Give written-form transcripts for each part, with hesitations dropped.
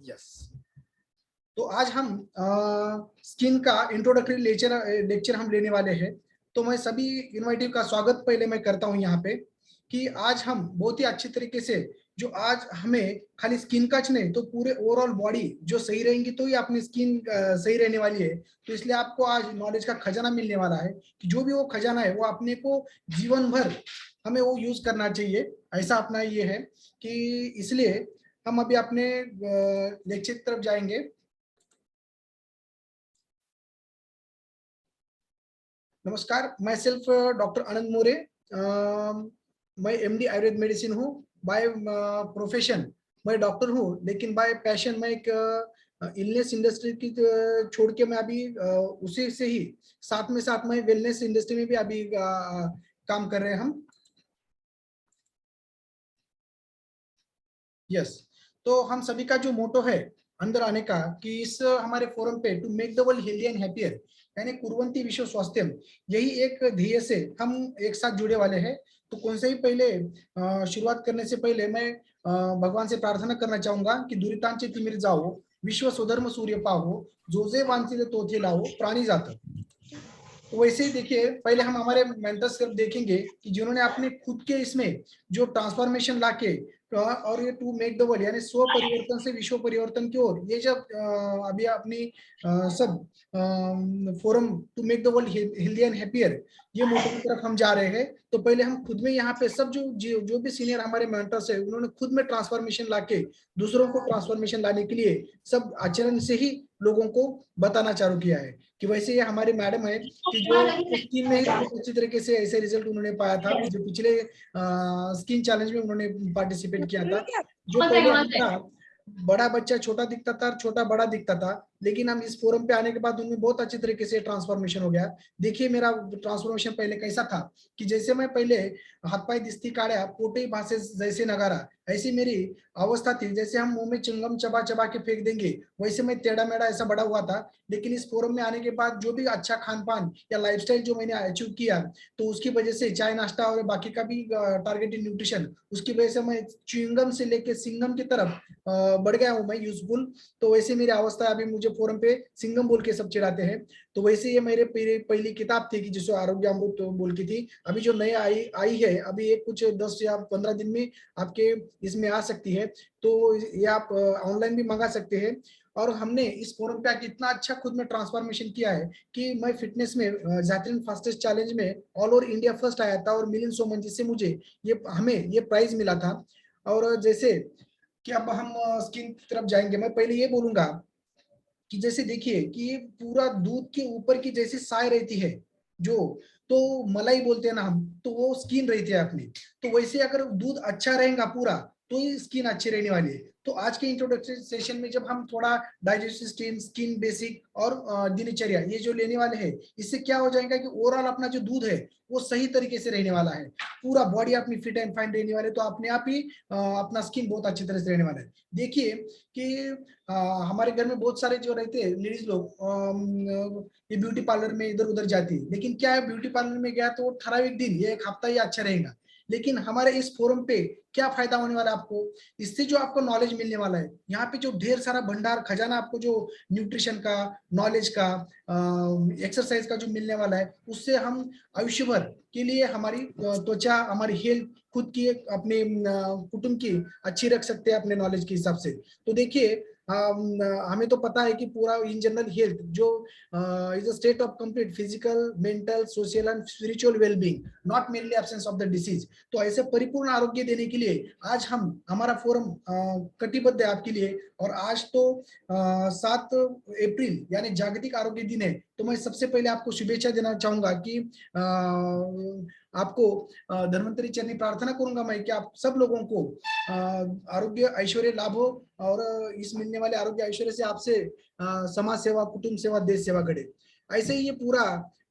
Yes, तो आज हम स्किन का इंट्रोडक्टरी लेक्चर हम लेने वाले हैं। तो मैं सभी इनवाइटिव का स्वागत पहले मैं करता हूं यहाँ पे कि आज हम बहुत ही अच्छी तरीके से जो आज हमें खाली स्किन का नहीं तो पूरे ओवरऑल बॉडी जो सही रहेंगी तो ही अपनी स्किन सही रहने वाली है। तो इसलिए आपको आज नॉलेज का खजाना मिलने वाला है कि जो भी वो खजाना है वो अपने को जीवन भर हमें वो यूज करना चाहिए, ऐसा अपना ये है कि इसलिए हम अभी अपने लेक्चर की तरफ जाएंगे। नमस्कार, मैं सिर्फ डॉक्टर आनंद मोरे, मैं एमडी आयुर्वेद मेडिसिन हूँ। बाय प्रोफेशन मैं डॉक्टर हूँ, लेकिन बाय पैशन मैं एक इलनेस इंडस्ट्री की छोड़ के मैं अभी उसी से ही साथ में साथ मैं वेलनेस इंडस्ट्री में भी अभी काम कर रहे हैं हम। यस, तो हम सभी का जो मोटो है अंदर आने का कि इस हमारे फोरम पे to make the world healthy and happier यानी कुर्वन्ति विश्व स्वास्थ्यम, यही एक ध्येय से हम एक साथ जुड़े वाले हैं। तो कौन से ही पहले शुरुआत करने से पहले मैं भगवान से प्रार्थना करना चाहूंगा कि दुरितांचे तिमिर जाओ, विश्व स्वधर्म सूर्य पाहो, जो जे वांछित तोथे लाओ, प्राणी जात। तो वैसे ही देखिए, पहले हम हमारे मेंटर्स देखेंगे कि जिन्होंने अपने खुद के इसमें जो ट्रांसफॉर्मेशन लाके और ये टू मेक द वर्ल्ड यानी स्व परिवर्तन से विश्व परिवर्तन की ओर ये जब अभी अपनी सब forum to make the world healthy and happier ये मोटो की तरफ हम जा रहे हैं। तो पहले हम खुद में यहाँ पे सब जो भी सीनियर हमारे मेंटर्स है उन्होंने खुद में ट्रांसफॉर्मेशन लाके दूसरों को ट्रांसफॉर्मेशन लाने के लिए सब आचरण से ही लोगों को बताना चालू किया है। कि वैसे ये हमारे मैडम है कि जो स्किन में ही बहुत अच्छी तरीके से ऐसे रिजल्ट उन्होंने पाया था, जो पिछले स्किन चैलेंज में उन्होंने पार्टिसिपेट किया था। जो पहले था बड़ा बच्चा छोटा दिखता था, छोटा बड़ा दिखता था, लेकिन हम इस फोरम पे आने के बाद उनमें बहुत अच्छी तरीके से ट्रांसफॉर्मेशन हो गया। देखिए मेरा ट्रांसफॉर्मेशन पहले कैसा था कि जैसे मैं पहले हाथपाय दिसती काढ़्या पोटे भासे जैसे नगारा, ऐसी मेरी अवस्था थी। जैसे हम मुंह में चिंगम चबा चबा के फेंक देंगे वैसे मैं टेढ़ा मेढ़ा ऐसा बड़ा हुआ था। लेकिन इस फोरम में आने के बाद जो भी अच्छा खान पान या लाइफस्टाइल जो मैंने अचीव किया तो उसकी वजह से चाय नाश्ता और बाकी का भी टारगेटेड न्यूट्रिशन, उसकी वजह से मैं च्युइंगम से लेके सिंगम की तरफ बढ़ गया हूँ मैं यूजफुल। तो वैसे मेरी अवस्था अभी मुझे फोरम पे सिंगम बोल के सब चिढ़ाते हैं। तो वैसे ये मेरे पहली किताब थी कि जिसको आरोग्य अमृत बोल की थी। अभी जो नई आई आई है अभी एक कुछ 10 या 15 दिन में आपके इसमें आ सकती है। तो ये आप ऑनलाइन भी मंगा सकते हैं। और हमने इस फोरम पे आके इतना अच्छा खुद में ट्रांसफॉर्मेशन किया है कि मैं फिटनेस में जैतरीन फास्टेस्ट चैलेंज में ऑल ओवर इंडिया फर्स्ट आया था और मिलियन सोमन जिससे मुझे हमें ये प्राइज मिला था। और जैसे कि अब हम स्किन की तरफ जाएंगे, मैं पहले ये बोलूंगा कि जैसे देखिए कि ये पूरा दूध के ऊपर की जैसी साय रहती है जो, तो मलाई बोलते हैं ना हम, तो वो स्किन रहती है अपनी। तो वैसे अगर दूध अच्छा रहेगा पूरा तो ही स्किन अच्छी रहने वाली है। तो आज के इंट्रोडक्शन सेशन में जब हम थोड़ा डाइजेस्टिव सिस्टम, स्किन बेसिक और दिनचर्या ये जो लेने वाले हैं, इससे क्या हो जाएगा कि ओवरऑल अपना जो दूध है वो सही तरीके से रहने वाला है, पूरा बॉडी अपनी फिट एंड फाइन रहने वाले, तो अपने आप ही अपना स्किन बहुत अच्छी तरह से रहने वाला है। देखिए कि हमारे घर में बहुत सारे जो रहते हैं लेडीज लोग ये ब्यूटी पार्लर में इधर उधर जाती है, लेकिन क्या है ब्यूटी पार्लर में गया तो ठराविक दिन ये एक हफ्ता ही अच्छा रहेगा। लेकिन हमारे इस फोरम पे क्या फायदा होने वाला है आपको, इससे जो आपको नॉलेज मिलने वाला है, यहाँ पे जो ढेर सारा भंडार खजाना आपको जो न्यूट्रिशन का, नॉलेज का, एक्सरसाइज का जो मिलने वाला है, उससे हम आयुष्य भर के लिए हमारी त्वचा, हमारी हेल्थ, खुद की अपने कुटुंब की अच्छी रख सकते हैं अपने नॉलेज के हिसाब से। तो देखिए हमें तो पता है कि पूरा इन जनरल हेल्थ जो is a state of complete physical, mental, social and spiritual wellbeing, not mainly absence of the disease. तो ऐसे परिपूर्ण आरोग्य देने के लिए आज हम हमारा फोरम कटिबद्ध है आपके लिए। और आज तो 7 अप्रैल यानी जागतिक आरोग्य दिन है। तो मैं सबसे पहले आपको शुभेच्छा देना चाहूंगा कि आपको धन्वंतरी चरणी प्रार्थना करूंगा मैं कि आप सब लोगों को आरोग्य ऐश्वर्य लाभ हो और इस मिलने वाले आरोग्य ऐश्वर्य से आपसे समाज सेवा, कुटुंब सेवा, देश सेवा करे। ऐसे ही ये पूरा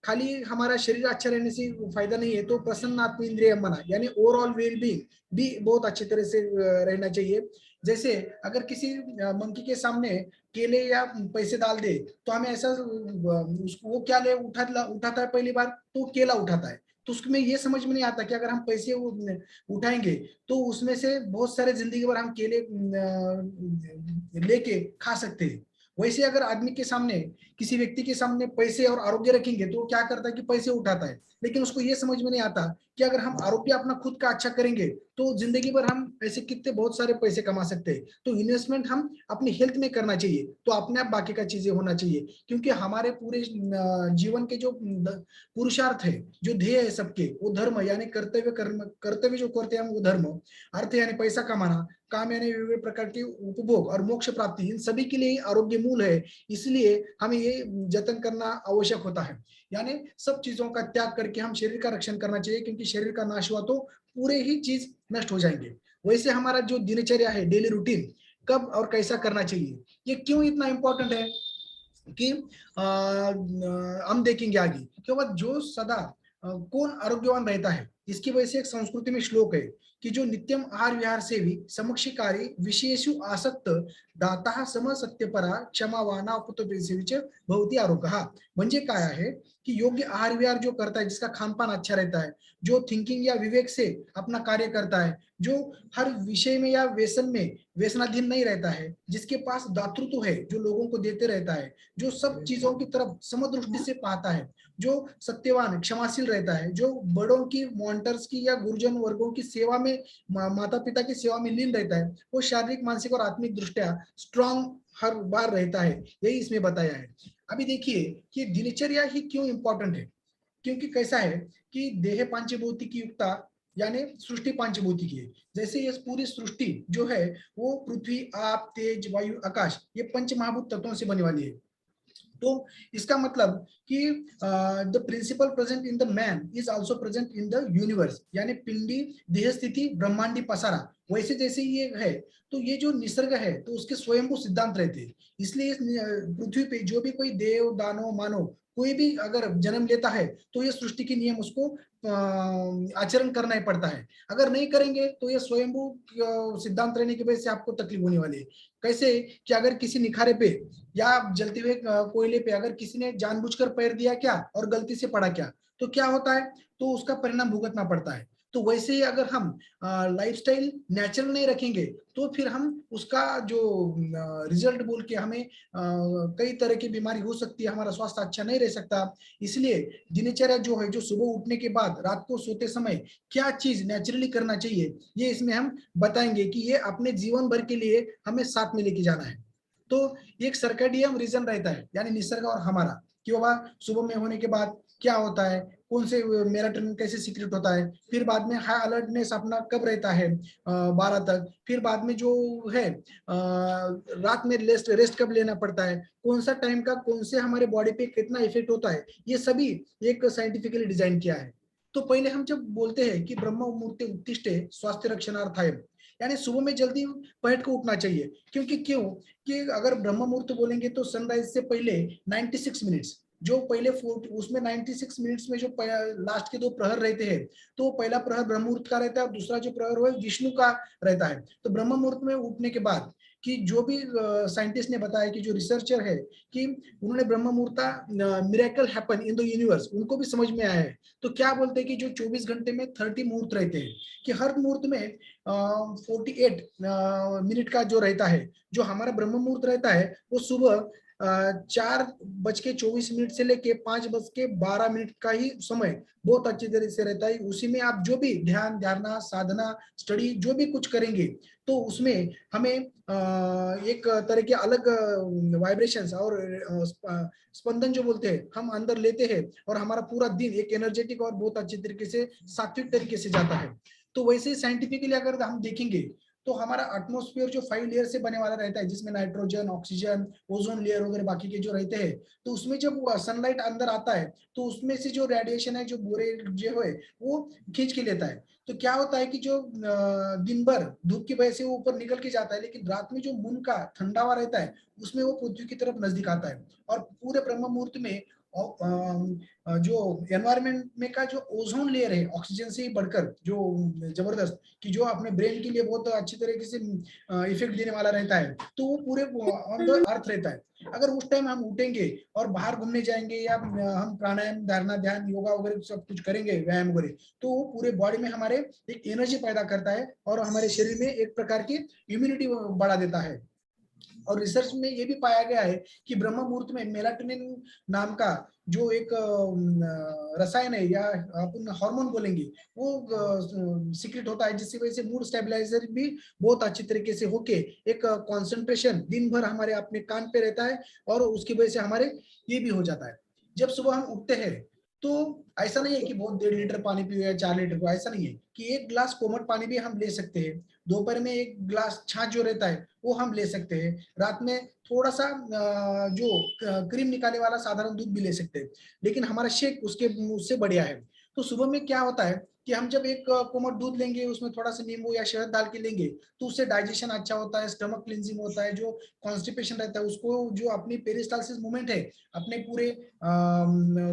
खाली हमारा शरीर अच्छा रहने से फायदा नहीं है, तो प्रसन्न आत्म इंद्रिय मना यानी ओवरऑल वेलबींग भी बहुत अच्छी तरह से रहना चाहिए। जैसे अगर किसी मंकी के सामने केले या पैसे डाल दे तो हमें ऐसा उसको वो क्या ले उठाता है, पहली बार तो केला उठाता है। तो उसमें ये समझ में नहीं आता कि अगर हम पैसे उठाएंगे तो उसमें से बहुत सारे जिंदगी भर हम केले लेके खा सकते हैं। वैसे अगर आदमी के सामने, किसी व्यक्ति के सामने पैसे और आरोग्य रखेंगे तो वो क्या करता है कि पैसे उठाता है, लेकिन उसको ये समझ में नहीं आता कि अगर हम आरोग्य अपना खुद का अच्छा करेंगे तो जिंदगी भर हम ऐसे कितने बहुत सारे पैसे कमा सकते हैं। तो इन्वेस्टमेंट हम अपनी हेल्थ में करना चाहिए, तो अपने आप बाकी का चीजें होना चाहिए, क्योंकि हमारे पूरे जीवन के जो पुरुषार्थ है, जो ध्येय है सबके, वो धर्म यानी कर्तव्य कर्म, कर्तव्य जो करते हैं हम वो धर्म, अर्थ यानी पैसा कमाना, काम यानी विभिन्न प्रकार के उपभोग और मोक्ष प्राप्ति, इन सभी के लिए आरोग्य मूल है। इसलिए हमें ये जतन करना आवश्यक होता है, यानी सब चीजों का त्याग करके हम शरीर का रक्षण करना चाहिए, क्योंकि शरीर का नाश हुआ तो पूरे ही चीज नष्ट हो जाएंगे। वैसे हमारा जो दिनचर्या है, डेली रूटीन, कब और कैसा करना चाहिए, ये क्यों इतना इंपॉर्टेंट है कि हम देखेंगे आगे कि जो सदा कौन आरोग्यवान रहता है, इसकी वजह से एक संस्कृति में श्लोक है कि जो नित्यम आहार विहार सेवी समक्षिकारी विशेषु आसक्त दाता सम सत्यपरा क्षमावाना भवती आरोग्य। म्हणजे काय आहे कि योग्य आहार विहार जो करता है, जिसका खान पान अच्छा रहता है, जो थिंकिंग या विवेक से अपना कार्य करता है, जो हर विषय में या व्यसन में व्यसनाधीन नहीं रहता है, जिसके पास दातृत्व है, जो लोगों को देते रहता है, जो सब चीजों की तरफ समदृष्टि से पाता है, जो सत्यवान क्षमाशील रहता है, जो बड़ों की, मॉन्टर्स की या गुरुजन वर्गों की सेवा में, माता पिता की सेवा में लीन रहता है, वो शारीरिक, मानसिक और आत्मिक दृष्टिया स्ट्रांग हर बार रहता है। यही इसमें बताया है। अभी देखिए कि दिनचर्या ही क्यों इंपॉर्टेंट है, क्योंकि कैसा है कि देह पांचभौतिक की युक्ता यानी सृष्टि पांचभौतिक की है। जैसे ये पूरी सृष्टि जो है वो पृथ्वी, आप, तेज, वायु, आकाश, ये पंच महाभूत तत्वों से बने वाली है। तो इसका मतलब कि the principle present in the man is also present in the universe, यानी पिंडी, देह स्थिति, ब्रह्मांडी पसारा, वैसे जैसे ये है। तो ये जो निसर्ग है तो उसके स्वयंभू सिद्धांत रहते हैं। इसलिए इस पृथ्वी पे जो भी कोई देव, दानव, मानव कोई भी अगर जन्म लेता है तो ये सृष्टि के नियम उसको आचरण करना ही पड़ता है। अगर नहीं करेंगे तो ये स्वयंभू सिद्धांत रहने की वजह से आपको तकलीफ होने वाली है। कैसे कि अगर किसी निखारे पे या जलते हुए कोयले पे अगर किसी ने जानबूझकर पैर दिया क्या और गलती से पड़ा क्या, तो क्या होता है, तो उसका परिणाम भुगतना पड़ता है। तो वैसे ही अगर हम लाइफस्टाइल नेचुरल नहीं रखेंगे तो फिर हम उसका जो रिजल्ट बोल के हमें कई तरह की बीमारी हो सकती है, हमारा स्वास्थ्य अच्छा नहीं रह सकता। इसलिए दिनचर्या जो है, जो सुबह उठने के बाद रात को सोते समय क्या चीज नेचुरली करना चाहिए, ये इसमें हम बताएंगे कि ये अपने जीवन भर के लिए हमें साथ में लेके जाना है। तो एक सर्कैडियन रीजन रहता है, यानी निसर्ग और हमारा, कि बाबा सुबह में होने के बाद क्या होता है, कौन से मेलाटोनिन कैसे सीक्रेट होता है, फिर बाद में हाई अलर्टनेस अपना कब रहता है 12 तक, फिर बाद में जो है रात में रेस्ट रेस्ट कब लेना पड़ता है, कौन सा टाइम का कौन से हमारे बॉडी पे कितना इफेक्ट होता है, ये सभी एक साइंटिफिकली डिजाइन किया है। तो पहले हम जब बोलते हैं कि ब्रह्म मुहूर्ते उत्तिष्ठे स्वास्थ्य रक्षणार्थाय, यानी सुबह में जल्दी पलट को उठना चाहिए, क्योंकि क्यों कि अगर ब्रह्म मुहूर्त बोलेंगे तो सनराइज से पहले 96 मिनट्स, जो पहले उसमें 96 मिनट्स में जो लास्ट के दो प्रहर रहते हैं, तो पहला प्रहर ब्रह्म मुहूर्त का रहता है और दूसरा जो प्रहर है विष्णु का रहता है। तो ब्रह्म मुहूर्त में उठने के बाद कि जो भी साइंटिस्ट ने बताया कि जो रिसर्चर है कि उन्होंने brahma muhurta miracle happen in the universe, उनको भी समझ में आया है। तो क्या बोलते हैं कि जो 24 घंटे में 30 मुहूर्त रहते हैं, कि हर मुहूर्त में 48 मिनट का जो रहता है, जो हमारा ब्रह्म मुहूर्त रहता है वो सुबह 4:24 से लेके 5:12 का ही समय बहुत अच्छी तरह से रहता है। उसी में आप जो भी ध्यान, धारणा, साधना, स्टडी जो भी कुछ करेंगे तो उसमें हमें एक तरह के अलग वाइब्रेशंस और स्पंदन जो बोलते हैं हम अंदर लेते हैं, और हमारा पूरा दिन एक एनर्जेटिक और बहुत अच्छी तरीके से सात्विक तरीके से जाता है। तो वैसे साइंटिफिकली अगर हम देखेंगे तो हमारा एटमॉस्फेयर जो 5 लेयर से बने वाला रहता है, जिसमें नाइट्रोजन, ऑक्सीजन, ओजोन लेयर वगैरह बाकी के जो रहते हैं, तो उसमें जब सनलाइट अंदर आता है तो उसमें से जो रेडिएशन है, जो बुरे जो है वो खींच के लेता है। तो क्या होता है कि जो दिन भर धूप की वजह से वो ऊपर निकल के जाता है, लेकिन रात में जो मून का ठंडा हुआ रहता है उसमें वो पृथ्वी की तरफ नजदीक आता है, और पूरे ब्रह्म मुहूर्त में जो एनवायरमेंट में का जो ओजोन लेयर है ऑक्सीजन से ही बढ़कर जो जबरदस्त कि जो अपने ब्रेन के लिए बहुत अच्छी तरीके से इफेक्ट देने वाला रहता है, तो वो पूरे ऑन द अर्थ रहता है। अगर उस टाइम हम उठेंगे और बाहर घूमने जाएंगे या हम प्राणायाम, धारणा, ध्यान, योगा वगैरह सब कुछ करेंगे, व्यायाम वगैरह, तो वो पूरे बॉडी में हमारे एक एनर्जी पैदा करता है और हमारे शरीर में एक प्रकार की इम्यूनिटी बढ़ा देता है। और रिसर्च में ये भी पाया गया है कि ब्रह्म मुहूर्त में मेलाटोनिन नाम का जो एक रसायन है या अपन हार्मोन बोलेंगे, वो सीक्रेट होता है, जिसकी वजह से मूड स्टेबलाइजर भी बहुत अच्छी तरीके से होके एक कंसंट्रेशन दिन भर हमारे अपने कान पे रहता है और उसकी वजह से हमारे ये भी हो जाता है। जब सुबह हम उठते हैं तो ऐसा नहीं है कि बहुत 1.5 लीटर पानी पियो या 4 लीटर को, ऐसा नहीं है कि 1 गिलास कोमट पानी भी हम ले सकते हैं। दोपहर में 1 गिलास छाछ जो रहता है वो हम ले सकते हैं। रात में थोड़ा सा जो क्रीम निकालने वाला साधारण दूध भी ले सकते हैं, लेकिन हमारा शेक उसके उससे बढ़िया है। तो सुबह में क्या होता है कि हम जब एक कोमट दूध लेंगे, उसमें थोड़ा सा नींबू या शहद डाल के लेंगे, तो उससे डाइजेशन अच्छा होता है, स्टमक क्लींजिंग होता है, जो कॉन्स्टिपेशन रहता है उसको, जो अपनी पेरिस्टालसिस मूवमेंट है अपने पूरे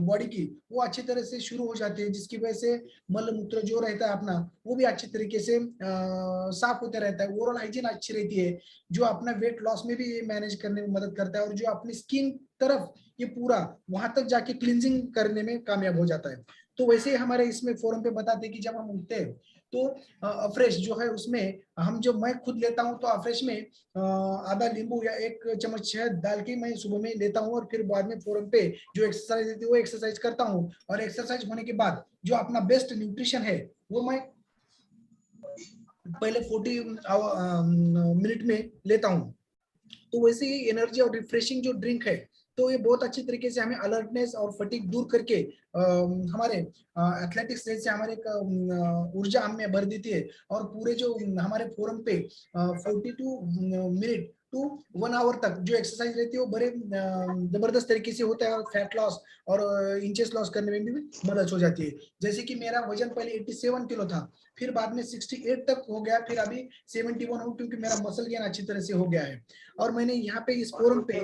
बॉडी की, वो अच्छी तरह से शुरू हो जाती है, जिसकी वजह से मल मूत्र जो रहता है अपना वो भी अच्छी तरीके से साफ होते रहता है, ओरल हाइजीन अच्छी रहती है, जो अपना वेट लॉस में भी मैनेज करने में मदद करता है, और जो अपनी स्किन तरफ ये पूरा वहां तक जाके क्लींजिंग करने में कामयाब हो जाता है। तो वैसे ही हमारे इसमें फोरम पे बताते हैं कि जब हम उठते हैं तो अफ्रेश जो है उसमें हम, जो मैं खुद लेता हूं, तो अफ्रेश में आधा नींबू या 1 चम्मच शहद डाल के मैं सुबह में लेता हूं, और फिर बाद में फोरम पे जो एक्सरसाइज देती है वो एक्सरसाइज करता हूं, और एक्सरसाइज होने के बाद जो अपना बेस्ट न्यूट्रिशन है वो मैं पहले 40 मिनट में लेता हूँ। तो वैसे ही एनर्जी और रिफ्रेशिंग जो ड्रिंक है, तो ये बहुत अच्छी तरीके से हमें अलर्टनेस और फटीग दूर करके हमारे एथलेटिक्स से हमारे ऊर्जा हमें भर देती है, और पूरे जो हमारे फोरम पे 42 मिनट टू 1 आवर तक जो एक्सरसाइज रहती है वो बड़े जबरदस्त तरीके से होता है, और फैट लॉस और इंचेस लॉस करने में भी मदद हो जाती है। जैसे कि मेरा वजन पहले 87 किलो था, फिर बाद में 68 तक हो गया, फिर अभी 71 हो, क्योंकि मेरा मसल गेन अच्छी तरह से हो गया है। और मैंने यहाँ पे इस फोरम पे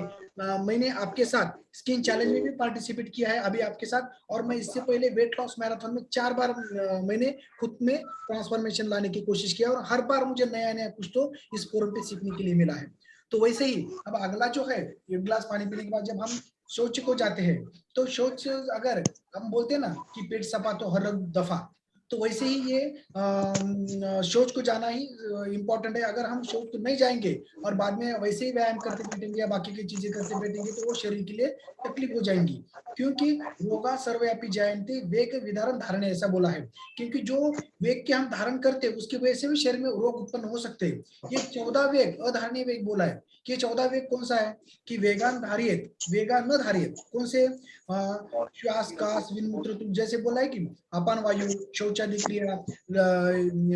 मैंने आपके साथ स्किन चैलेंज में भी पार्टिसिपेट किया है अभी आपके साथ, और मैं इससे पहले वेट लॉस मैराथन में 4 बार मैंने खुद में ट्रांसफॉर्मेशन लाने की कोशिश किया, और हर बार मुझे नया नया कुछ तो इस फोरम पे सीखने के लिए मिला है। तो वैसे ही अब अगला जो है, 1 गिलास पानी पीने के बाद जब हम शौच को जाते हैं, तो शौच, अगर हम बोलते हैं ना कि पेट सफा तो हर दफा, तो वैसे ही ये शौच को जाना ही इम्पोर्टेंट है। अगर हम शौच तो नहीं जाएंगे और बाद में वैसे ही व्यायाम करते बैठेंगे या बाकी की चीजें करते बैठेंगे, तो वो शरीर के लिए तकलीफ हो जाएंगी, क्योंकि रोगा सर्वव्यापी जयंती वेग विधारण धारण ऐसा बोला है, क्योंकि जो वेग के हम धारण करते हैं उसकी वजह से भी शरीर में रोग उत्पन्न हो सकते हैं। ये 14 वेग अधारणीय वेग बोला है, कि ये 14 वेग कौन सा है, कि वेगान धारियत, वेगा न धारियत, कौन से श्वास, कास, विनमूत्र, जैसे बोला है कि अपान वायु, शौचादि क्रिया,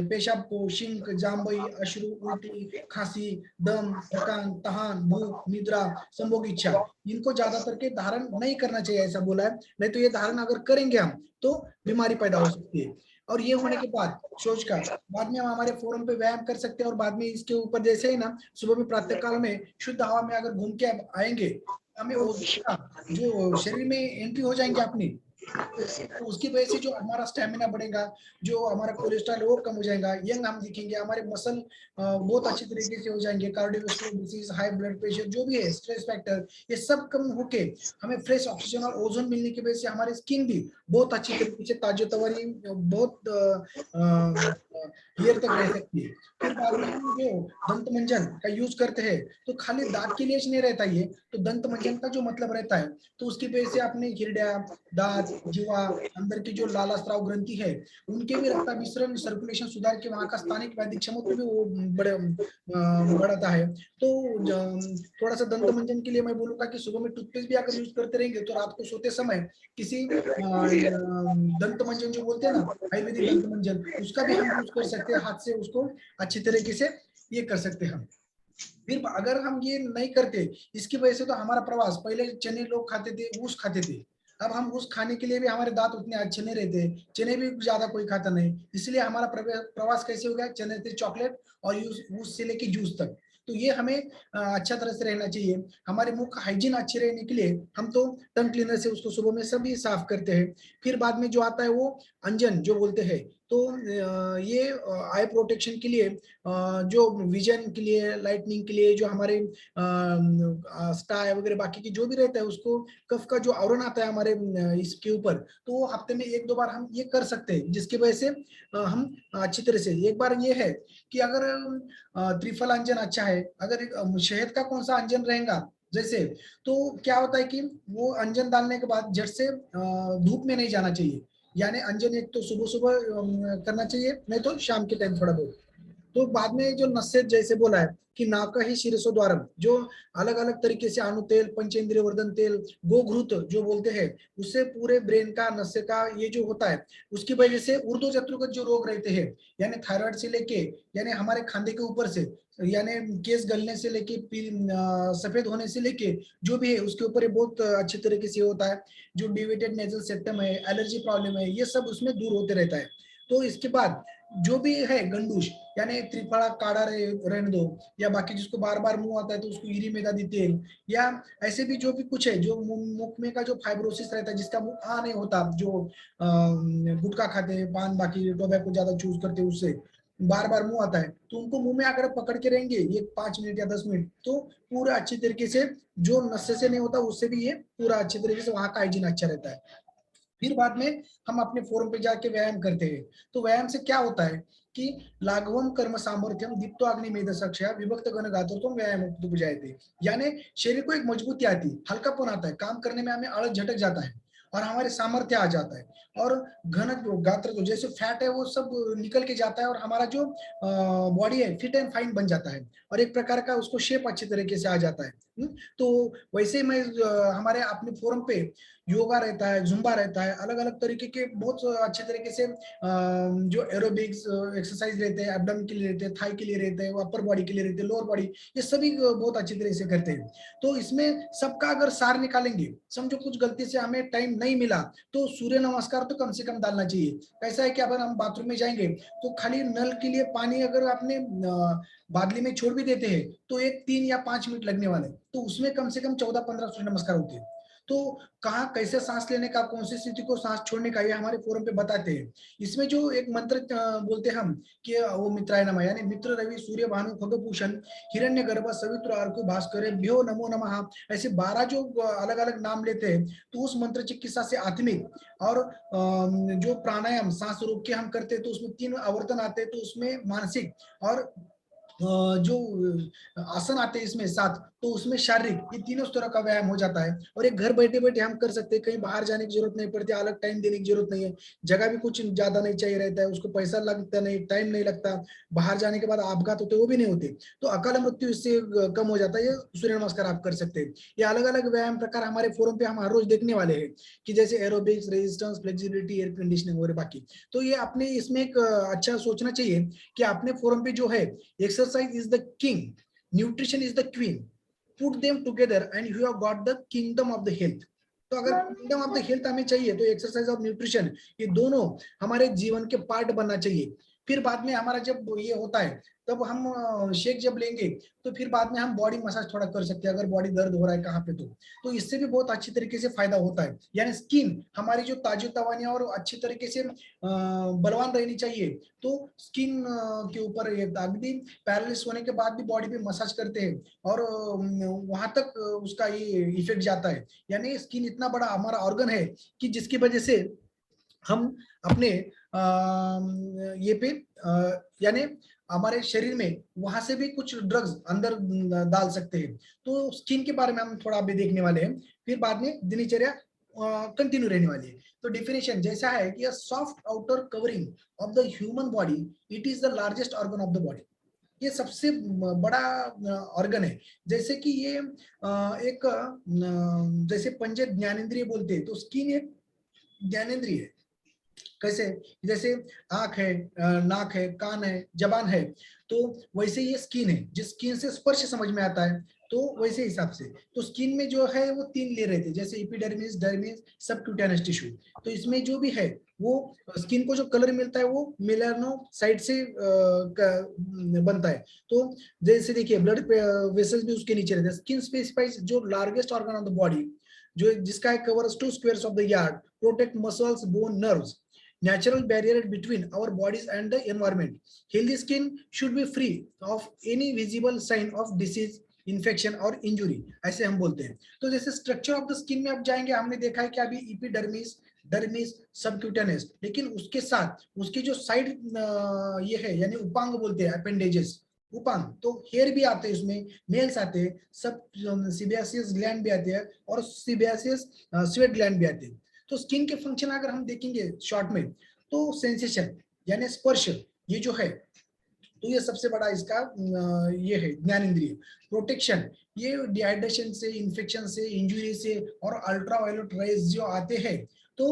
पेशाब को, शिंक, जांबई, अश्रु, उल्टी, खांसी, दम, थकान, तहान, भूख, निद्रा, संभोग इच्छा, इनको ज्यादा करके धारण नहीं करना चाहिए ऐसा बोला है। नहीं तो ये धारण अगर करेंगे हम तो बीमारी पैदा हो सकती है। और ये होने के बाद शौच का बाद में हम हमारे फोरम पे व्यायाम कर सकते हैं, और बाद में इसके ऊपर जैसे ही ना सुबह में प्रातः काल में शुद्ध हवा में अगर घूम के आएंगे, हमें जो शरीर में एंट्री हो जाएंगे अपनी, तो उसकी वजह से जो हमारा स्टेमिना बढ़ेगा, जो हमारा कोलेस्ट्रॉल वो कम हो जाएगा, यंग हम दिखेंगे, हमारे मसल बहुत अच्छी तरीके से हो जाएंगे, cardiovascular disease, high blood pressure जो भी है, स्ट्रेस फैक्टर, ये सब कम होके हमें फ्रेश ऑक्सीजन और ओजोन मिलने की वजह से हमारी स्किन भी बहुत अच्छी तरीके से ताजोतवारी, बहुत ईयर तक रह सकती है। फिर बाद में हम जो दंत मंजन का यूज करते हैं, तो खाली दांत के लिए नहीं रहता ये, तो दंत मंजन का जो मतलब रहता है, तो उसकी वजह से अपने हृदय, दांत, जीवा, अंदर की जो लाला स्राव ग्रंथि है, उनके भी रक्ताभिसरण, सर्कुलेशन सुधार के, वहां का स्थानिक वैदिक क्षमता को भी वो बढ़ाता है। तो थोड़ा सा दंत मंजन के लिए मैं बोलूंगा कि सुबह में टूथपेस्ट भी अगर यूज करते रहेंगे, तो रात को सोते समय किसी दंत मंजन जो बोलते हैं ना, आयुर्वेदिक दंत मंजन, उसका भी हम यूज कर सकते हैं, हाथ से उसको अच्छी तरीके से ये कर सकते हैं हम। फिर अगर हम ये नहीं करते, इसकी वजह से तो हमारा प्रवास, पहले चने लोग खाते थे, ऊस खाते थे, अब हम ऊस खाने के लिए भी हमारे दांत उतने अच्छे नहीं रहते, चने भी ज्यादा कोई खाता नहीं, इसलिए हमारा प्रवास कैसे हो गया, चने से चॉकलेट और ऊस से लेके जूस तक। तो ये हमें अच्छा तरह से रहना चाहिए। हमारे मुंह का हाइजीन अच्छे रहने के लिए हम तो टंग क्लीनर से उसको सुबह में सभी साफ करते हैं। फिर बाद में जो आता है वो अंजन जो बोलते हैं, तो ये आई प्रोटेक्शन के लिए, जो विजन के लिए, लाइटनिंग के लिए, जो हमारे स्टाई वगैरह बाकी की जो भी रहता है उसको कफ का जो आवरण आता है हमारे इसके ऊपर, तो वो हफ्ते में 1-2 बार हम ये कर सकते हैं, जिसकी वजह से हम अच्छी तरह से, एक बार ये है कि अगर त्रिफल अंजन अच्छा है, अगर शहद का कौन सा अंजन रहेगा जैसे, तो क्या होता है कि वो अंजन डालने के बाद झट से धूप में नहीं जाना चाहिए, यानी अंजन एक तो सुबह सुबह करना चाहिए, नहीं तो शाम के टाइम थोड़ा बहुत। तो बाद में जो नस्यत जैसे बोला है कि नाक ही शीर्षो द्वारम, जो अलग अलग तरीके से अणु तेल, पंचेंद्रिय वर्धन तेल, गोघृत जो बोलते हैं, उससे पूरे ब्रेन का, नस्य का ये जो होता है, उसकी वजह से ऊर्ध्व जत्रुगत जो रोग रहते हैं, यानी थायराइड से लेके, यानी हमारे खांधे के ऊपर से, यानी केस गलने से लेके सफेद होने से लेके जो भी है उसके ऊपर ये बहुत अच्छे तरीके से होता है। जो डिवेटेड नेजल सेप्टम है, एलर्जी प्रॉब्लम है, ये सब उसमें दूर होते रहता है। तो इसके बाद जो भी है गंडूश, यानी त्रिफला काढ़ा रहने दो, या बाकी जिसको बार बार मुंह आता है तो उसको ईरी मेदादी तेल, या ऐसे भी जो भी कुछ है, जो मुख में का जो फाइब्रोसिस रहता है, जिसका मुंह आ नहीं होता, जो गुटखा खाते हैं, पान बाकी टोबैको ज्यादा चूज करते हैं, उससे बार बार मुंह आता है, तो उनको मुंह में अगर पकड़ के रहेंगे ये 5 मिनट या 10 मिनट, तो पूरा अच्छी तरीके से जो नशे से नहीं होता उससे भी ये पूरा अच्छे तरीके से वहां का हाइजीन अच्छा रहता है। फिर बाद में हम अपने फोरम पे जाके व्यायाम करते हैं। तो व्यायाम से क्या होता है कि लाघवम कर्म सामर्थ्यम दीप्तो अग्निमेध साक्षया विभक्त गण गातुर्त्वम व्यायाम उपजायते, यानी शरीर को एक मजबूती आती है, हल्कापन आता है, काम करने में हमें आलस झटक जाता है और हमारे सामर्थ्य आ जाता है, और घन जो गात्र जो जैसे फैट है वो सब निकल के जाता है, और हमारा जो बॉडी है फिट एंड फाइन बन जाता है, और एक प्रकार का उसको शेप अच्छे तरीके से आ जाता है। तो वैसे मैं हमारे अपने फोरम पे योगा रहता है, जुम्बा रहता है, अलग अलग तरीके के बहुत अच्छे तरीके से जो एरोबिक्स एक्सरसाइज रहते हैं, एब्डोमेन के लिए रहते हैं, थाई के लिए रहते हैं, अपर बॉडी के लिए रहते हैं, लोअर बॉडी, ये सभी बहुत अच्छी तरह से करते हैं। तो इसमें सबका अगर सार निकालेंगे, समझो कुछ गलती से हमें टाइम नहीं मिला, तो सूर्य नमस्कार तो कम से कम डालना चाहिए। ऐसा है कि अगर हम बाथरूम में जाएंगे तो खाली नल के लिए पानी अगर आपने बादली में छोड़ भी देते हैं तो एक 3 या 5 मिनट लगने वाले, तो उसमें कम से कम 14-15 सूर्य नमस्कार होते हैं। तो कहाँ कैसे सांस लेने का, कौन सी स्थिति को सांस छोड़ने का, ये हमारे फोरम पे बताते हैं। इसमें जो एक मंत्र बोलते हैं हम कि वो मित्राय नमः, यानी मित्र रवि सूर्य भानु खगभूषण हिरण्य गर्भ सवित्र अर्क भास्कर भ्यो नमो नमः, ऐसे 12 जो अलग अलग नाम लेते हैं, तो उस मंत्र चिकित्सा से आत्मिक और जो प्राणायाम सांस रोक के हम करते हैं तो उसमें 3 आवर्तन आते हैं, तो उसमें मानसिक और जो आसन आते हैं इसमें 7, तो उसमें शारीरिक, ये तीनों तरह का व्यायाम हो जाता है, और एक घर बैठे बैठे हम कर सकते हैं, कहीं बाहर जाने की जरूरत नहीं पड़ती, अलग टाइम देने की जरूरत नहीं है, जगह भी कुछ ज्यादा नहीं चाहिए रहता है, उसको पैसा लगता नहीं, टाइम नहीं लगता, बाहर जाने के बाद आपघात होते वो भी नहीं होते, तो अकाल मृत्यु इससे कम हो जाता है। ये सूर्य नमस्कार आप कर सकते हैं। ये अलग अलग व्यायाम प्रकार हमारे फोरम पे हम हर रोज देखने वाले हैं, कि जैसे aerobics, resistance, flexibility, air conditioning और बाकी। तो ये आपने इसमें एक अच्छा सोचना चाहिए कि अपने फोरम पे जो है, exercise is the king, nutrition is the queen, put them together and you have got the kingdom of the health। तो अगर किंगडम ऑफ द हेल्थ हमें चाहिए तो एक्सरसाइज और न्यूट्रिशन ये दोनों हमारे जीवन के पार्ट बनना चाहिए। फिर बाद में हमारा जब ये होता है तब हम शेक जब लेंगे, तो फिर बाद में हम बॉडी मसाज थोड़ा कर सकते हैं, अगर बॉडी दर्द हो रहा है कहाँ पे, तो इससे भी बहुत अच्छी तरीके से फायदा होता है। यानी स्किन हमारी जो ताजी तवानी और अच्छी तरीके से बलवान रहनी चाहिए, तो स्किन के ऊपर अगदी पैरालिसिस होने के बाद भी बॉडी पे मसाज करते हैं, और वहां तक उसका ये इफेक्ट जाता है। यानी स्किन इतना बड़ा हमारा ऑर्गन है कि जिसकी वजह से हम अपने ये पे यानी हमारे शरीर में वहां से भी कुछ ड्रग्स अंदर डाल सकते हैं। तो स्किन के बारे में हम थोड़ा अभी देखने वाले हैं, फिर बाद में दिनचर्या कंटिन्यू रहने वाली है। तो डेफिनेशन जैसा है कि soft outer covering of the human body, it is the largest organ of the body. ये सबसे बड़ा ऑर्गन है। जैसे कि ये एक जैसे पंच ज्ञानेंद्रिय बोलते हैं, तो स्किन एक ज्ञानेंद्रिय है। कैसे, जैसे आंख है, नाक है, कान है, जबान है, तो वैसे ये स्किन है, जिस स्किन से स्पर्श समझ में आता है, तो वैसे हिसाब से तो स्किन में जो है वो 3 लेयर रहते हैं, जैसे एपिडर्मिस, डर्मिस, सबक्यूटेनस टिश्यू। तो इसमें जो भी है वो स्किन को जो कलर मिलता है वो मेलानोसाइट से बनता है। तो जैसे देखिए ब्लड वेसल्स भी उसके नीचे रहते हैं। स्किन स्पेसिफाइज जो largest organ of the body, जो जिसका covers 2 squares of the yard, protect muscles, bone, nerves, natural barrier between our bodies and the environment. Healthy skin should be free of any visible sign of disease, infection और injury, ऐसे हम बोलते हैं। तो जैसे structure of the skin में आप जाएंगे, हमने देखा है कि अभी एपिडर्मिस, डर्मिस, सबक्यूटेनस, लेकिन उसके साथ उसके जो साइड ये है यानी उपांग बोलते हैं, अपेंडेजेस, उपांग, तो हेयर भी आते हैं उसमें, मेल्स आते हैं, सब सीबियासियस ग्लैंड भी आते हैं और सीबियासियस स्वेट ग्लैंड भी आते हैं। तो स्किन के फंक्शन अगर हम देखेंगे शॉर्ट में, तो सेंसेशन यानी स्पर्श, ये जो है, तो ये सबसे बड़ा इसका ये है ज्ञान इंद्रिय। प्रोटेक्शन, ये डिहाइड्रेशन से, इन्फेक्शन से, इंजुरी से और अल्ट्रावायलेट रेज जो आते हैं तो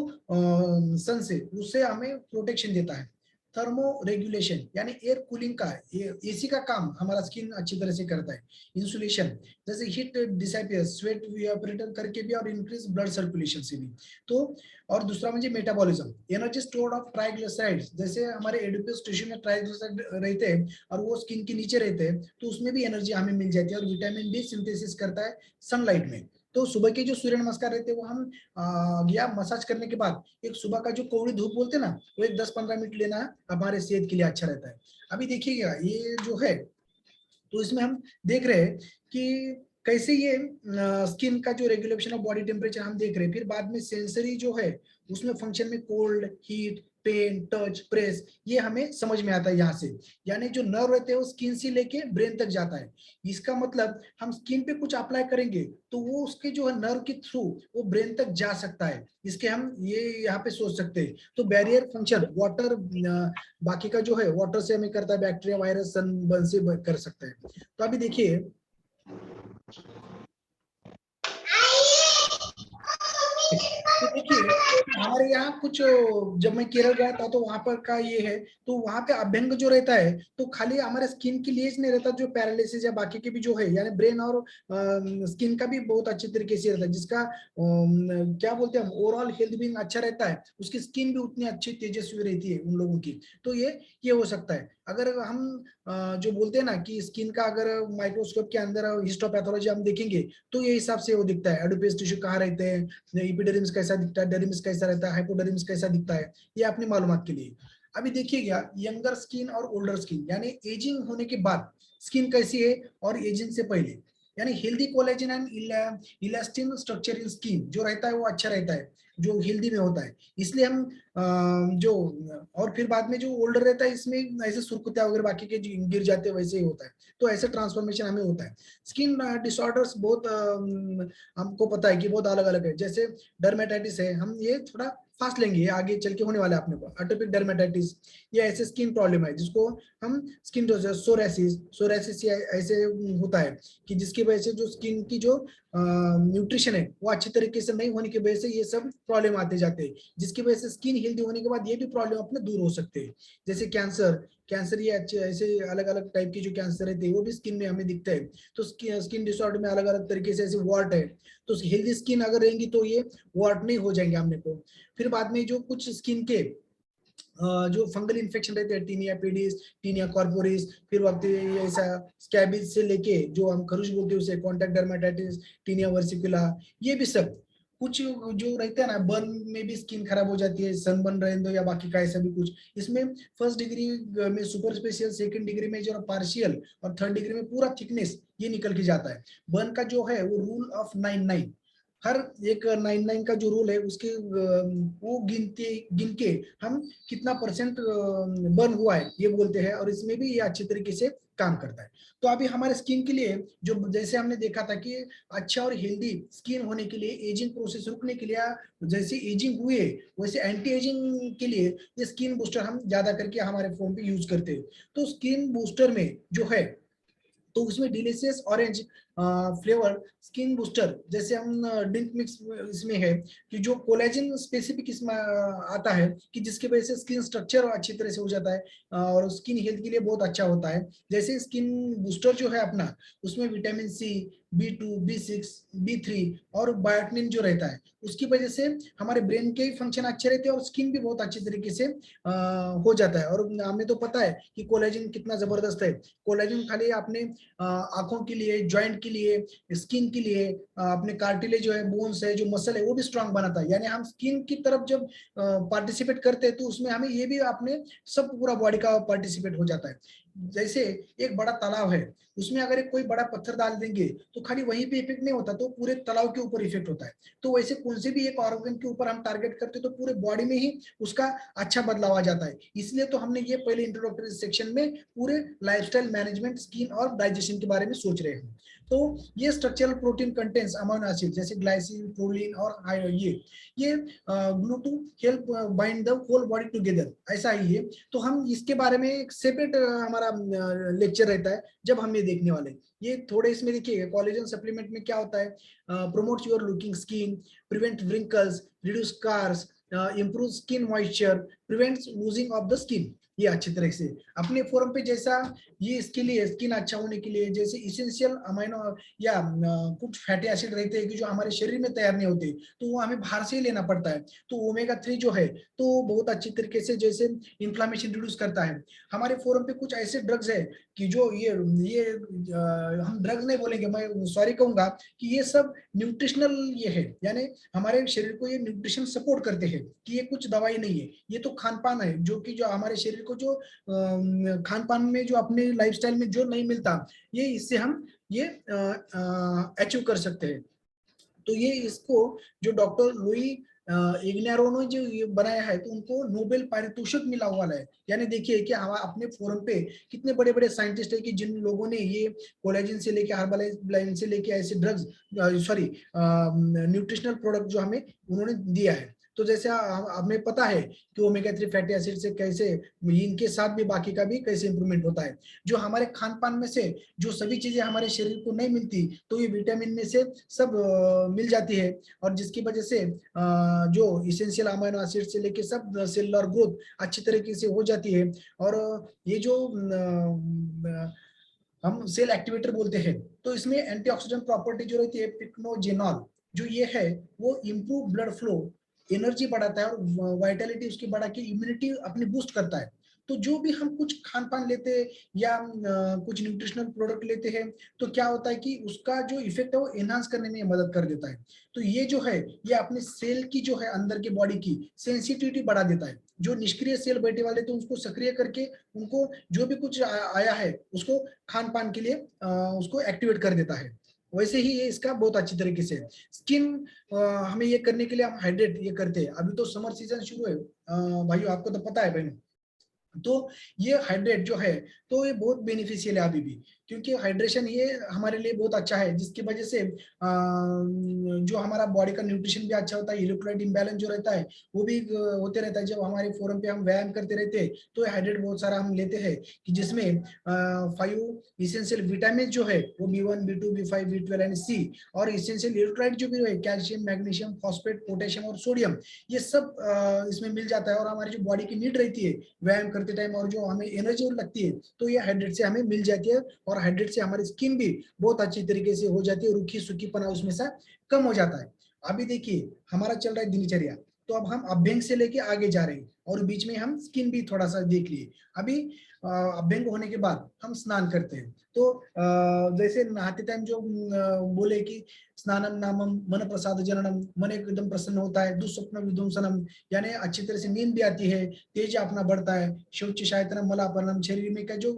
सन से, उससे हमें प्रोटेक्शन देता है। थर्मो रेगुलेशन यानी एयर कूलिंग का, ये एसी का काम हमारा स्किन अच्छी तरह से करता है। इंसुलेशन, जैसे हीट डिसअपियर्स स्वेट इवेपोरेट करके भी और इंक्रीज ब्लड सर्कुलेशन से भी। तो और दूसरा म्हणजे metabolism, energy stored of triglycerides, जैसे हमारे एडिपोस टिश्यू में ट्राइग्लिसराइड रहते हैं और वो स्किन के नीचे रहते हैं, तो उसमें भी एनर्जी हमें मिल जाती है। और विटामिन डी सिंथेसिस करता है सनलाइट में। तो सुबह के जो सूर्य नमस्कार रहते हैं वो हम या मसाज करने के बाद एक सुबह का जो कौड़ी धूप बोलते हैं ना, वो एक 10-15 मिनट लेना हमारे सेहत के लिए अच्छा रहता है। अभी देखिएगा ये जो है, तो इसमें हम देख रहे हैं कि कैसे ये स्किन का जो रेगुलेशन ऑफ बॉडी टेम्परेचर हम देख रहे हैं। फिर बाद में सेंसरी जो है उसमें फंक्शन में cold, heat, pain, touch, press, ये हमें समझ में आता है यहाँ से। यानी जो नर्व रहते हैं वो स्किन से लेके ब्रेन तक जाता है। इसका मतलब हम स्किन पे कुछ अप्लाई करेंगे तो वो उसके जो है नर्व के थ्रू वो ब्रेन तक जा सकता है। इसके हम ये यहाँ पे सोच सकते हैं। तो बैरियर फंक्शन वाटर, बाकी का जो है वाटर से हमें करता है, बैक्टीरिया, वायरस, सनबर्न से कर सकता है। तो अभी देखिए तो देखिए हमारे यहाँ कुछ, जब मैं केरल गया था तो वहां पर का ये है, तो वहां पे अभ्यंग जो रहता है तो खाली हमारे स्किन के लिए नहीं रहता, जो पैरालिसिस या बाकी के भी जो है यानी ब्रेन और स्किन का भी बहुत अच्छे तरीके से रहता है, जिसका क्या बोलते हैं हम, ओवरऑल हेल्थ भी अच्छा रहता है, उसकी स्किन भी उतनी अच्छी तेजस्वी रहती है उन लोगों की। तो ये हो सकता है। अगर हम जो बोलते हैं ना कि स्किन का अगर माइक्रोस्कोप के अंदर हिस्टोपैथोलॉजी हम देखेंगे तो ये हिसाब से वो दिखता है, एडोपेस टिश्यू कहाँ रहते हैं, इपिडर्मिस कैसा दिखता है, डर्मिस कैसा रहता है, हाइपोडर्मिस कैसा दिखता है, ये अपनी मालूमात के लिए। अभी देखिएगा यंगर स्किन और ओल्डर स्किन, यानी एजिंग होने के बाद स्किन कैसी है और एजिंग से पहले, यानी healthy collagen and elastin structure in skin जो रहता है वो अच्छा रहता है, जो हेल्दी में होता है। इसलिए हम जो, और फिर बाद में जो ओल्डर रहता है इसमें ऐसे सुरकुत्या वगैरह बाकी के गिर जाते हैं, वैसे ही होता है। तो ऐसे ट्रांसफॉर्मेशन हमें होता है। स्किन डिसऑर्डर्स बहुत हमको पता है कि बहुत अलग अलग है। जैसे डर्मेटाइटिस है, हम ये थोड़ा फास्ट लेंगे, ये आगे चल के होने वाला है अपने को। एटोपिक डर्मेटाइटिस ये ऐसे स्किन प्रॉब्लम है जिसको हम स्किन सोरेसिस, सोरेसिस ऐसे होता है कि जिसकी वजह से जो स्किन की जो न्यूट्रिशन है वो अच्छी तरीके से नहीं होने की वजह से ये सब प्रॉब्लम आते जाते हैं, जिसकी वजह से स्किन हेल्दी होने के बाद ये भी प्रॉब्लम अपने दूर हो सकते हैं। जैसे कैंसर, कैंसर ये अच्छे ऐसे अलग अलग टाइप की जो कैंसर रहते हैं वो भी स्किन में हमें दिखता है। तो स्किन डिसऑर्डर में अलग अलग तरीके से ऐसे वॉर्ट है, तो हेल्दी स्किन अगर रहेंगी तो ये वॉर्ट नहीं हो जाएंगे हमने को। फिर बाद में जो कुछ स्किन के जो फंगल इन्फेक्शन रहते हैं, टीनिया पीडिस, टीनिया कॉर्पोरिस, फिर वक्त ऐसा स्कैबिस से लेके जो हम खरुश बोलते हैं उसे कॉन्टैक्ट डर्मेटाइटिस, टीनिया वर्सिकुला, ये भी सब कुछ जो रहते हैं ना, बर्न में भी स्किन खराब हो जाती है, सनबर्न रहने दो या बाकी का ऐसा भी कुछ। इसमें फर्स्ट डिग्री में सुपरफिशियल, सेकंड डिग्री में जो पार्शियल और थर्ड डिग्री में पूरा थिकनेस ये निकल के जाता है। बर्न का जो है वो रूल ऑफ 99, हर एक 99 का जो रूल है उसके वो गिन के हम कितना परसेंट बर्न हुआ है ये बोलते हैं, और इसमें भी ये अच्छे तरीके से काम करता है। तो अभी हमारे स्किन के लिए जो, जैसे हमने देखा था कि अच्छा और हेल्दी स्किन होने के लिए, एजिंग प्रोसेस रुकने के लिए, जैसे एजिंग हुए वैसे एंटी एजिंग के लिए ये स्किन बूस्टर हम ज्यादा करके हमारे फोन पे यूज करते हैं। तो स्किन बूस्टर में जो है, तो उसमें delicious orange flavour skin booster, जैसे हम ड्रिंक मिक्स इसमें है कि जो कोलेजन स्पेसिफिक इसमें आता है कि जिसकी वजह से स्किन स्ट्रक्चर अच्छी तरह से हो जाता है और स्किन हेल्थ के लिए बहुत अच्छा होता है। जैसे स्किन बूस्टर जो है अपना, उसमें vitamin C, B2, B6, B3 और बायोटिनिन जो रहता है, उसकी वजह से हमारे ब्रेन के फंक्शन अच्छे रहते हैं और स्किन भी बहुत अच्छी तरीके से हो जाता है। और हमें तो पता है कि कोलेजन कितना जबरदस्त है। कोलेजन खाली अपने आंखों के लिए, जॉइंट के लिए, स्किन के लिए, अपने कार्टिलेज जो है, बोन्स है, जो मसल है, वो भी स्ट्रांग बनाता है। यानी हम स्किन की तरफ जब पार्टिसिपेट करते हैं तो उसमें हमें ये भी अपने सब पूरा बॉडी का पार्टिसिपेट हो जाता है। जैसे एक बड़ा तालाब है, उसमें अगर एक कोई बड़ा पत्थर डाल देंगे तो खाली वहीं पे इफेक्ट नहीं होता, तो पूरे तालाब के ऊपर इफेक्ट होता है। तो वैसे कौन से भी एक ऑर्गन के ऊपर हम टारगेट करते तो पूरे बॉडी में ही उसका अच्छा बदलाव आ जाता है। इसलिए तो हमने ये पहले इंट्रोडक्टरी सेक्शन में पूरे लाइफस्टाइल मैनेजमेंट, स्किन और डाइजेशन के बारे में सोच रहे हैं। तो ये structural protein contents amino acid जैसे ग्लाइसिन, प्रोलीन और ये glue to help bind the whole body together, ऐसा ही है। तो हम इसके बारे में एक सेपरेट हमारा लेक्चर रहता है जब हम ये देखने वाले। ये थोड़े इसमें देखिए, कोलेजन सप्लीमेंट में क्या होता है, promote your looking skin, prevent wrinkles, reduce scars, improve skin moisture, prevents losing of the skin. ये अच्छी तरह से अपने फोरम पे जैसा ये इसके लिए स्किन अच्छा होने के लिए जैसे इसेंशियल अमाइनो या कुछ फैटी एसिड रहते हैं कि जो हमारे शरीर में तैयार नहीं होते, तो वो हमें बाहर से ही लेना पड़ता है। तो ओमेगा 3 जो है तो बहुत अच्छी तरीके से जैसे इन्फ्लामेशन रिड्यूस करता है। हमारे फोरम पे कुछ ऐसे ड्रग्स है कि जो ये हम ड्रग्स नहीं बोलेंगे, मैं सॉरी कहूंगा कि ये सब न्यूट्रिशनल ये है, यानी हमारे शरीर को ये न्यूट्रिशन सपोर्ट करते हैं, कि ये कुछ दवाई नहीं है, ये तो खान पान है जो कि जो हमारे शरीर को जो खान पान में जो अपने लाइफस्टाइल में जो नहीं मिलता, ये इससे हम ये अचीव कर सकते हैं। तो ये इसको जो डॉक्टर लुई इग्नारो ने जो ये बनाया है, तो उनको नोबेल पारितोषिक मिला हुआ है। यानी देखिए कि हम अपने फोरम पे कितने बड़े बड़े साइंटिस्ट है कि जिन लोगों ने ये कोलेजन से लेके हर्बलाइज से लेके ऐसे ड्रग्स, सॉरी न्यूट्रिशनल प्रोडक्ट जो हमें उन्होंने दिया है। तो जैसे हमें पता है कि ओमेगा 3 फैटी एसिड से कैसे इनके साथ भी बाकी का भी कैसे इंप्रूवमेंट होता है। जो हमारे खान पान में से जो सभी चीजें हमारे शरीर को नहीं मिलती, तो ये विटामिन में से सब मिल जाती है। और जिसकी वजह से जो इसेंशियल अमीनो एसिड से लेके सब सेलुलर ग्रोथ अच्छी तरीके से हो जाती है। और ये जो हम सेल एक्टिवेटर बोलते हैं, तो इसमें एंटीऑक्सीडेंट प्रॉपर्टी जो रहती है पिक्नोजेनॉल, जो ये है वो इम्प्रूव ब्लड फ्लो, एनर्जी बढ़ाता है और वाइटलिटी उसकी बढ़ा के इम्यूनिटी अपनी बूस्ट करता है। तो जो भी हम कुछ खान पान लेते हैं या कुछ न्यूट्रिशनल प्रोडक्ट लेते हैं, तो क्या होता है कि उसका जो इफेक्ट है वो एनहांस करने में मदद कर देता है। तो ये जो है ये अपने सेल की जो है अंदर के बॉडी की सेंसिटिविटी बढ़ा देता है। जो निष्क्रिय सेल बैठे वाले थे उसको सक्रिय करके उनको जो भी कुछ आया है उसको खान पान के लिए उसको एक्टिवेट कर देता है। वैसे ही ये इसका बहुत अच्छी तरीके से स्किन हमें ये करने के लिए हम हाइड्रेट ये करते हैं। अभी तो समर सीजन शुरू है भाइयों, आपको तो पता है बहनों। तो ये हाइड्रेट जो है तो ये बहुत बेनिफिशियल है अभी भी, क्योंकि हाइड्रेशन ये हमारे लिए बहुत अच्छा है, जिसकी वजह से जो हमारा बॉडी का न्यूट्रिशन भी अच्छा होता है, इलेक्ट्रोलाइट इम्बैलेंस जो रहता है वो भी होते रहता है। जब हमारे फोरम पे हम व्यायाम करते रहते हैं तो हाइड्रेट बहुत सारा हम लेते हैं, कि जिसमें 5 इसेंशियल विटामिन जो है वो B1, B2, B5, B12 and C, और इसेंशियल इलेक्ट्रोलाइट जो भी है कैल्शियम, मैग्नीशियम, फॉस्फेट, पोटेशियम और सोडियम, ये सब इसमें मिल जाता है। और हमारी जो बॉडी की नीड रहती है व्यायाम करते टाइम और जो हमें एनर्जी लगती है, तो ये हाइड्रेट से हमें मिल जाती है। और हाइड्रेट से हमारी स्किन भी बहुत अच्छी तरीके से हो जाती है, रूखी सूखीपना उसमें से कम हो जाता है। अभी देखिए हमारा चल रहा है दिनचर्या, तो अब हम अभ्यंग से लेके आगे जा रहे हैं और बीच में हम स्किन भी थोड़ा सा देख लिए। अभी अभ्यंग होने के बाद हम स्नान करते हैं। तो जैसे नहाते टाइम जो बोले कि स्नानम नामम मन प्रसाद जननम, मन एकदम प्रसन्न होता है, दुस्वप्न विध्वंसनम, यानी अच्छी तरह से नींद भी आती है, तेज अपना बढ़ता है, शौच शायतनम मलापनम, शरीर में का जो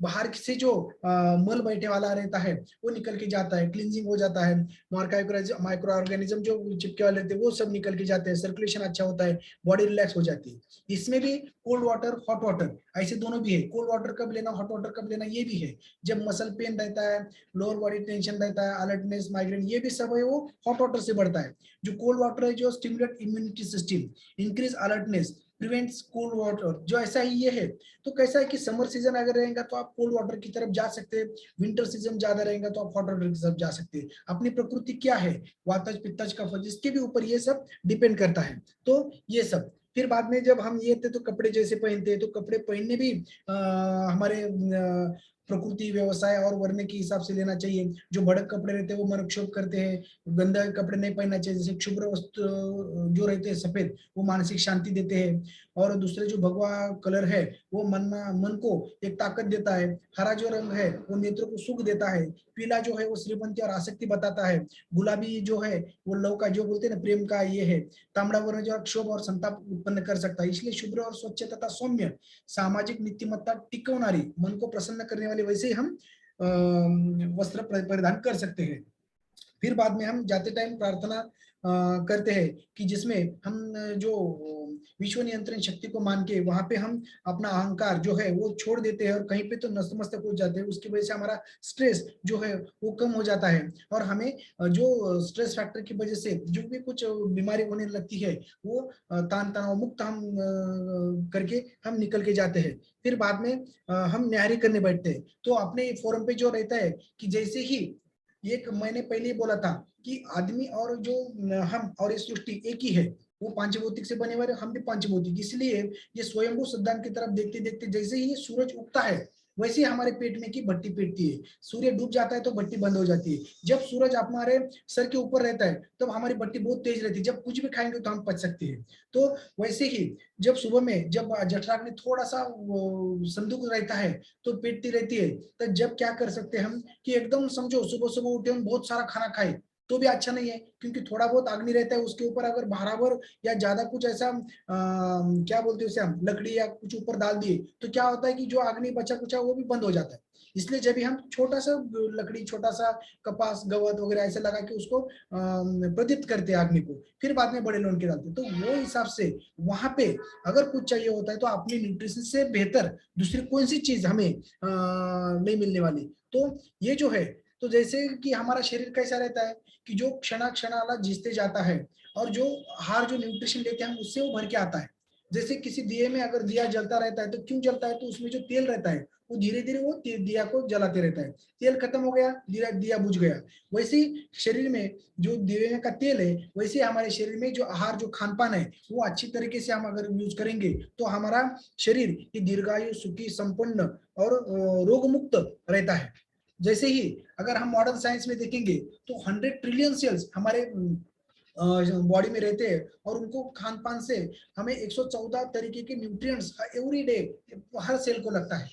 बाहर से जो मल बैठे वाला रहता है वो निकल के जाता है, क्लींजिंग हो जाता है, माइक्रो ऑर्गेनिज्म जो चिपके वाले रहते हैं वो सब निकल के जाते हैं, सर्कुलेशन अच्छा होता है, बॉडी रिलैक्स हो जाती है। इसमें भी कोल्ड वाटर, हॉट वाटर, ऐसे दोनों भी है। कोल्ड वाटर कब लेना, हॉट वाटर कब लेना, ये भी है। जब मसल पेन रहता है, लोअर बॉडी टेंशन रहता है, अलर्टनेस, माइग्रेन, ये भी सब है वो हॉट वाटर से बढ़ता है। जो कोल्ड वाटर है जो stimulate immunity system, increase alertness, prevents cold water, जो ऐसा ही ये है। तो कैसा है कि समर सीजन अगर रहेगा तो आप कोल्ड वाटर की तरफ जा सकते हैं, विंटर सीजन ज्यादा रहेगा तो आप हॉट वाटर की तरफ जा सकते हैं। अपनी प्रकृति क्या है, वातज पित्तज कफज, इसके भी ऊपर ये सब डिपेंड करता है। तो ये सब फिर बाद में जब हम ये थे तो कपड़े जैसे पहनते हैं, तो कपड़े पहनने भी हमारे प्रकृति, व्यवसाय और वर्ण के हिसाब से लेना चाहिए। जो भड़क कपड़े रहते हैं वो मनक्षोभ करते हैं, गंदा कपड़े नहीं पहनना चाहिए। जैसे शुभ्र वस्त्र जो रहते हैं सफेद, वो मानसिक शांति देते हैं। और दूसरे जो भगवा कलर है वो मन को एक ताकत देता है। हरा जो रंग है वो नेत्र को सुख देता है। पीला जो है वो श्रीमंती और आसक्ति बताता है। गुलाबी जो है वो लव का, जो बोलते हैं ना, प्रेम का ये है। तांबड़ा वर्ण जो क्षोभ और संताप उत्पन्न कर सकता है। इसलिए शुभ्र और स्वच्छ तथा सौम्य सामाजिक नीतिमत्ता टिकवणारी, मन को प्रसन्न करने वाले वैसे ही हम वस्त्र परिधान कर सकते हैं। फिर बाद में हम जाते टाइम प्रार्थना करते हैं कि जिसमें हम जो विश्व नियंत्रण शक्ति को मान के वहां पे हम अपना अहंकार जो है वो छोड़ देते हैं और कहीं पे तो नतमस्तक हो जाते हैं। उसकी वजह से हमारा स्ट्रेस जो है वो कम हो जाता है और हमें जो स्ट्रेस फैक्टर की वजह से जो भी कुछ बीमारी होने लगती है वो तान तनाव मुक्त हम करके हम निकल के जाते हैं। फिर बाद में हम न्यारी करने बैठते हैं। तो अपने फोरम पे जो रहता है कि जैसे ही एक मैंने पहले ही बोला था कि आदमी और जो हम और ये सृष्टि एक ही है, वो पांचभौतिक से बने हुए, हम भी पांचभौतिक। इसलिए ये स्वयंभू सिद्धांत की तरफ देखते देखते जैसे ही सूरज उगता है वैसे ही हमारे पेट में की भट्टी पेटती है। सूर्य डूब जाता है तो भट्टी बंद हो जाती है। जब सूरज हमारे सर के ऊपर रहता है तब हमारी भट्टी बहुत तेज रहती है। जब कुछ भी खाएंगे तो हम पच सकते हैं। तो वैसे ही जब सुबह में जब जठराग्नि थोड़ा सा संदूक रहता है तो पेटती रहती है, तो जब क्या कर सकते हैं हम कि एकदम समझो सुबह सुबह उठे हम बहुत सारा खाना खाए तो भी अच्छा नहीं है, क्योंकि थोड़ा बहुत अग्नि रहता है उसके ऊपर अगर बराबर या ज्यादा कुछ ऐसा क्या बोलते हैं उसे हम लकड़ी या कुछ ऊपर डाल दिए तो क्या होता है कि जो अग्नि बचा कुचा वो भी बंद हो जाता है। इसलिए जब भी हम छोटा सा लकड़ी, छोटा सा कपास गवत वगैरह ऐसे लगा के उसको प्रदीप्त करते हैं अग्नि को, फिर बाद में बड़े लोन के डालते हैं। तो वो हिसाब से वहां पे अगर कुछ चाहिए होता है तो अपनी न्यूट्रिशन से बेहतर दूसरी कौन सी चीज हमें नहीं मिलने वाली। तो ये जो है, तो जैसे कि हमारा शरीर कैसा रहता है कि जो क्षणा क्षणाला जीते जाता है और जो आहार जो न्यूट्रिशन लेते हैं हम उससे वो भर के आता है। जैसे किसी दिए में अगर दिया जलता रहता है तो क्यों जलता है, तो उसमें जो तेल रहता है वो धीरे धीरे वो दिया को जलाते रहता है। तेल खत्म हो गया, दिया बुझ गया। वैसे ही शरीर में जो दिए का तेल है वैसे हमारे शरीर में जो आहार जो खान पान है वो अच्छी तरीके से हम अगर यूज करेंगे तो हमारा शरीर ये दीर्घायु सुखी संपन्न और रोग मुक्त रहता है। जैसे ही अगर हम मॉडर्न साइंस में देखेंगे तो 100 ट्रिलियन सेल्स हमारे बॉडी में रहते हैं और उनको खान पान से हमें 114 तरीके के न्यूट्रिएंट्स एवरी डे हर सेल को लगता है।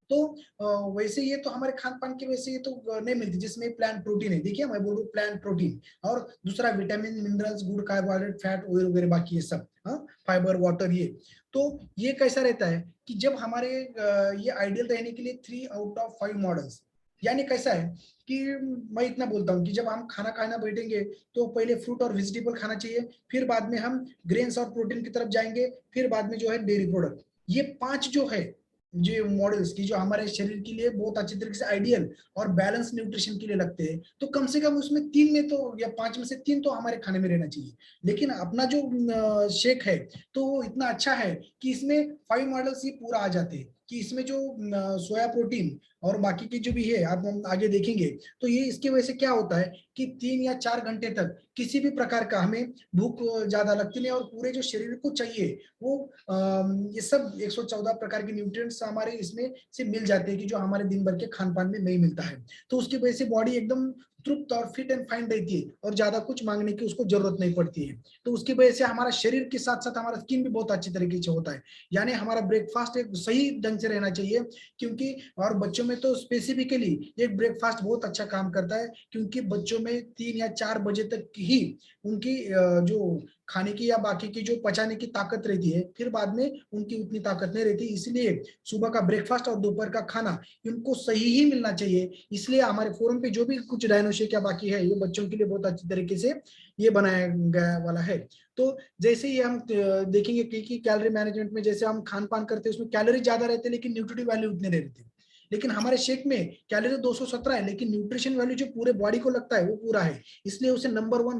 तो वैसे ये तो हमारे खान पान की वजह से ये तो नहीं मिलती, जिसमें प्लांट प्रोटीन है। देखिए मैं बोलूँ प्लांट प्रोटीन और दूसरा vitamin minerals good carbohydrate fat oil वगैरह बाकी ये सब, हाँ, फाइबर वाटर ये। तो ये कैसा रहता है कि जब हमारे ये आइडियल रहने के लिए 3 आउट ऑफ 5 मॉडल्स, यानी कैसा है कि मैं इतना बोलता हूँ कि जब हम खाना खाना बैठेंगे तो पहले फ्रूट और वेजिटेबल खाना चाहिए, फिर बाद में हम ग्रेन्स और प्रोटीन की तरफ जाएंगे, फिर बाद में जो है डेयरी प्रोडक्ट। ये 5 जो है जो मॉडल्स की जो हमारे शरीर के लिए बहुत अच्छी तरीके से आइडियल और बैलेंस न्यूट्रिशन के लिए लगते हैं, तो कम से कम उसमें 3 में तो या 5 में से 3 तो हमारे खाने में रहना चाहिए। लेकिन अपना जो शेक है तो वो इतना अच्छा है कि इसमें 5 मॉडल्स ही पूरा आ जाते हैं कि इसमें जो सोया प्रोटीन और बाकी की जो भी है आप हम आगे देखेंगे। तो ये इसकी वजह से क्या होता है कि 3 या 4 घंटे तक किसी भी प्रकार का हमें भूख ज्यादा लगती नहीं और पूरे जो शरीर को चाहिए वो ये सब 114 प्रकार के न्यूट्रिएंट्स हमारे इसमें से मिल जाते हैं कि जो हमारे दिन भर के खान पान में नहीं मिलता है। तो उसकी वजह से बॉडी एकदम तृप्त और फिट एंड फाइन रहती है और ज्यादा कुछ मांगने की उसको जरूरत नहीं पड़ती है। तो उसकी वजह से हमारा शरीर के साथ साथ हमारा स्किन भी बहुत अच्छी तरीके से होता है। यानी हमारा ब्रेकफास्ट एक सही ढंग से रहना चाहिए, क्योंकि और बच्चों में तो स्पेसिफिकली एक ब्रेकफास्ट बहुत अच्छा काम करता है, क्योंकि बच्चों में 3 या 4 बजे तक ही उनकी जो खाने की या बाकी की जो पचाने की ताकत रहती है, फिर बाद में उनकी उतनी ताकत नहीं रहती। इसलिए सुबह का ब्रेकफास्ट और दोपहर का खाना इनको सही ही मिलना चाहिए। इसलिए हमारे फोरम पे जो भी कुछ डायनोशिक या बाकी है ये बच्चों के लिए बहुत अच्छी तरीके से ये बनाया गया वाला है। तो जैसे ही हम देखेंगे कि कैलोरी मैनेजमेंट में जैसे हम खान पान करते हैं उसमें कैलोरी ज्यादा रहते हैं लेकिन न्यूट्रिटिव वैल्यू उतने नहीं रहते। लेकिन हमारे शेक में कैलोरी 217 है लेकिन न्यूट्रिशन वैल्यू जो पूरे बॉडी को लगता है वो पूरा है, इसलिए उसे number 1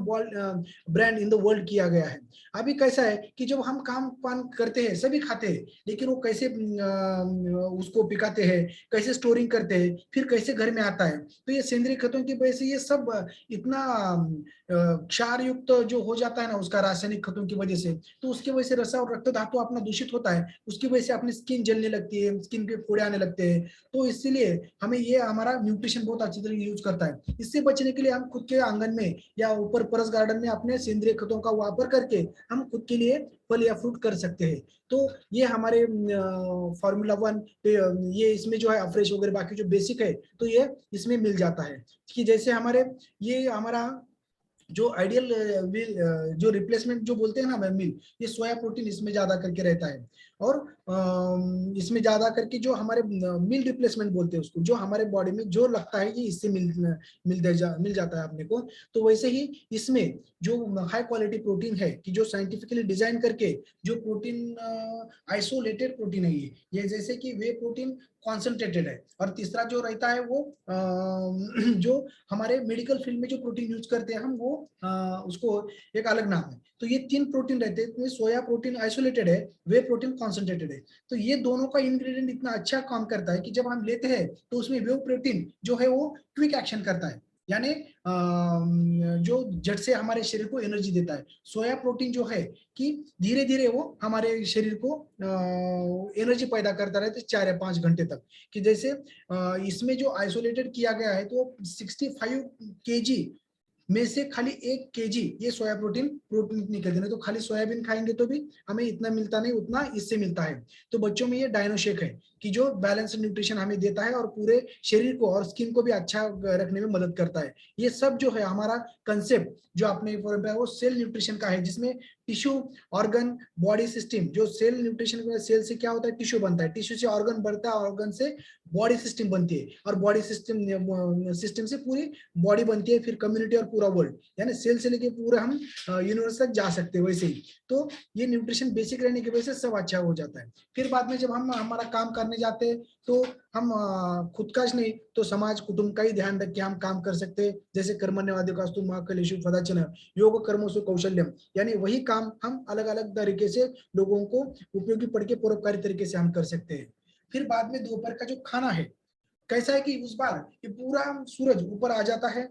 brand in the world किया गया है। अभी कैसा है कि जब हम काम पान करते हैं सभी खाते हैं, लेकिन वो कैसे उसको पिकाते हैं, कैसे स्टोरिंग करते हैं, फिर कैसे घर में आता है। तो ये सेंद्रीय खतों की वजह से ये सब इतना क्षार युक्त जो हो जाता है ना उसका रासायनिक खतों की वजह से, तो उसकी वजह से रसा और रक्त धातु अपना दूषित होता है। उसकी वजह से अपनी स्किन जलने लगती है, स्किन पे फोड़े आने लगते हैं। तो इसीलिए हमें ये हमारा न्यूट्रिशन बहुत अच्छी तरह यूज करता है। इससे बचने के लिए हम खुद के आंगन में या ऊपर परस गार्डन में अपने सेंद्रीय खतों का वापर करके हम खुद के लिए फल या फ्रूट कर सकते हैं। तो ये हमारे Formula 1 ये इसमें जो है अफ्रेश वगैरह बाकी जो बेसिक है तो ये इसमें मिल जाता है। कि जैसे हमारे ये हमारा जो आइडियल जो रिप्लेसमेंट जो बोलते हैं ना मिल, ये सोया प्रोटीन इसमें ज्यादा करके रहता है। और इसमें ज्यादा करके जो हमारे मिल रिप्लेसमेंट बोलते हैं उसको, जो हमारे बॉडी में जो लगता है कि इससे मिल जाता है अपने को। तो वैसे ही इसमें जो हाई क्वालिटी प्रोटीन है कि जो साइंटिफिकली डिजाइन करके जो प्रोटीन आइसोलेटेड प्रोटीन है ये जैसे कि वे प्रोटीन कॉन्सेंट्रेटेड है। और तीसरा जो रहता है वो जो हमारे मेडिकल फील्ड में जो प्रोटीन यूज करते हैं हम वो उसको एक अलग नाम है। तो ये 3 प्रोटीन रहते हैं, सोया प्रोटीन आइसोलेटेड है, वे प्रोटीन कॉन्सेंट्रेटेड है। तो ये दोनों का इंग्रेडिएंट इतना अच्छा काम करता है कि जब हम लेते हैं तो उसमें वे प्रोटीन जो है वो क्विक एक्शन करता है, यानी जो झट से हमारे शरीर को एनर्जी देता है। सोया प्रोटीन जो है कि धीरे धीरे वो हमारे शरीर को एनर्जी पैदा करता रहता है 4 या 5 घंटे तक। कि जैसे इसमें जो आइसोलेटेड किया गया है तो 65 केजी में से खाली 1 केजी ये सोया प्रोटीन निकलते हैं। तो खाली सोयाबीन खाएंगे तो भी हमें इतना मिलता नहीं, उतना इससे मिलता है। तो बच्चों में ये डायनो शेक है कि जो बैलेंस न्यूट्रिशन हमें देता है और पूरे शरीर को और स्किन को भी अच्छा रखने में मदद करता है। ये सब जो है हमारा कंसेप्ट जो आपने वो सेल न्यूट्रिशन का है, जिसमें टिश्यू, ऑर्गन, बॉडी सिस्टम, जो सेल न्यूट्रिशन, सेल से क्या होता है टिश्यू बनता है, टिश्यू से ऑर्गन बढ़ता है, ऑर्गन से बॉडी सिस्टम बनती है, और बॉडी सिस्टम से पूरी बॉडी बनती है, फिर कम्युनिटी और पूरा वर्ल्ड, यानी सेल से लेके पूरे हम यूनिवर्स तक जा सकते हैं वैसे ही। तो ये न्यूट्रिशन बेसिक रहने की वजह से सब अच्छा हो जाता है। फिर बाद में जब हम हमारा काम करने जाते हैं तो हम खुद का नहीं तो समाज कुटुंब का ही ध्यान रख के हम काम कर सकते हैं। जैसे कर्मण्यवाधिकारस्तु मा फलेषु कदाचन योग कर्मसु कौशल्यम, यानी वही काम हम अलग अलग तरीके से लोगों को उपयोगी पड़ के परोपकारी तरीके से हम कर सकते हैं। फिर बाद में दोपहर का जो खाना है कैसा है कि उस बार ये पूरा सूरज ऊपर आ जाता है,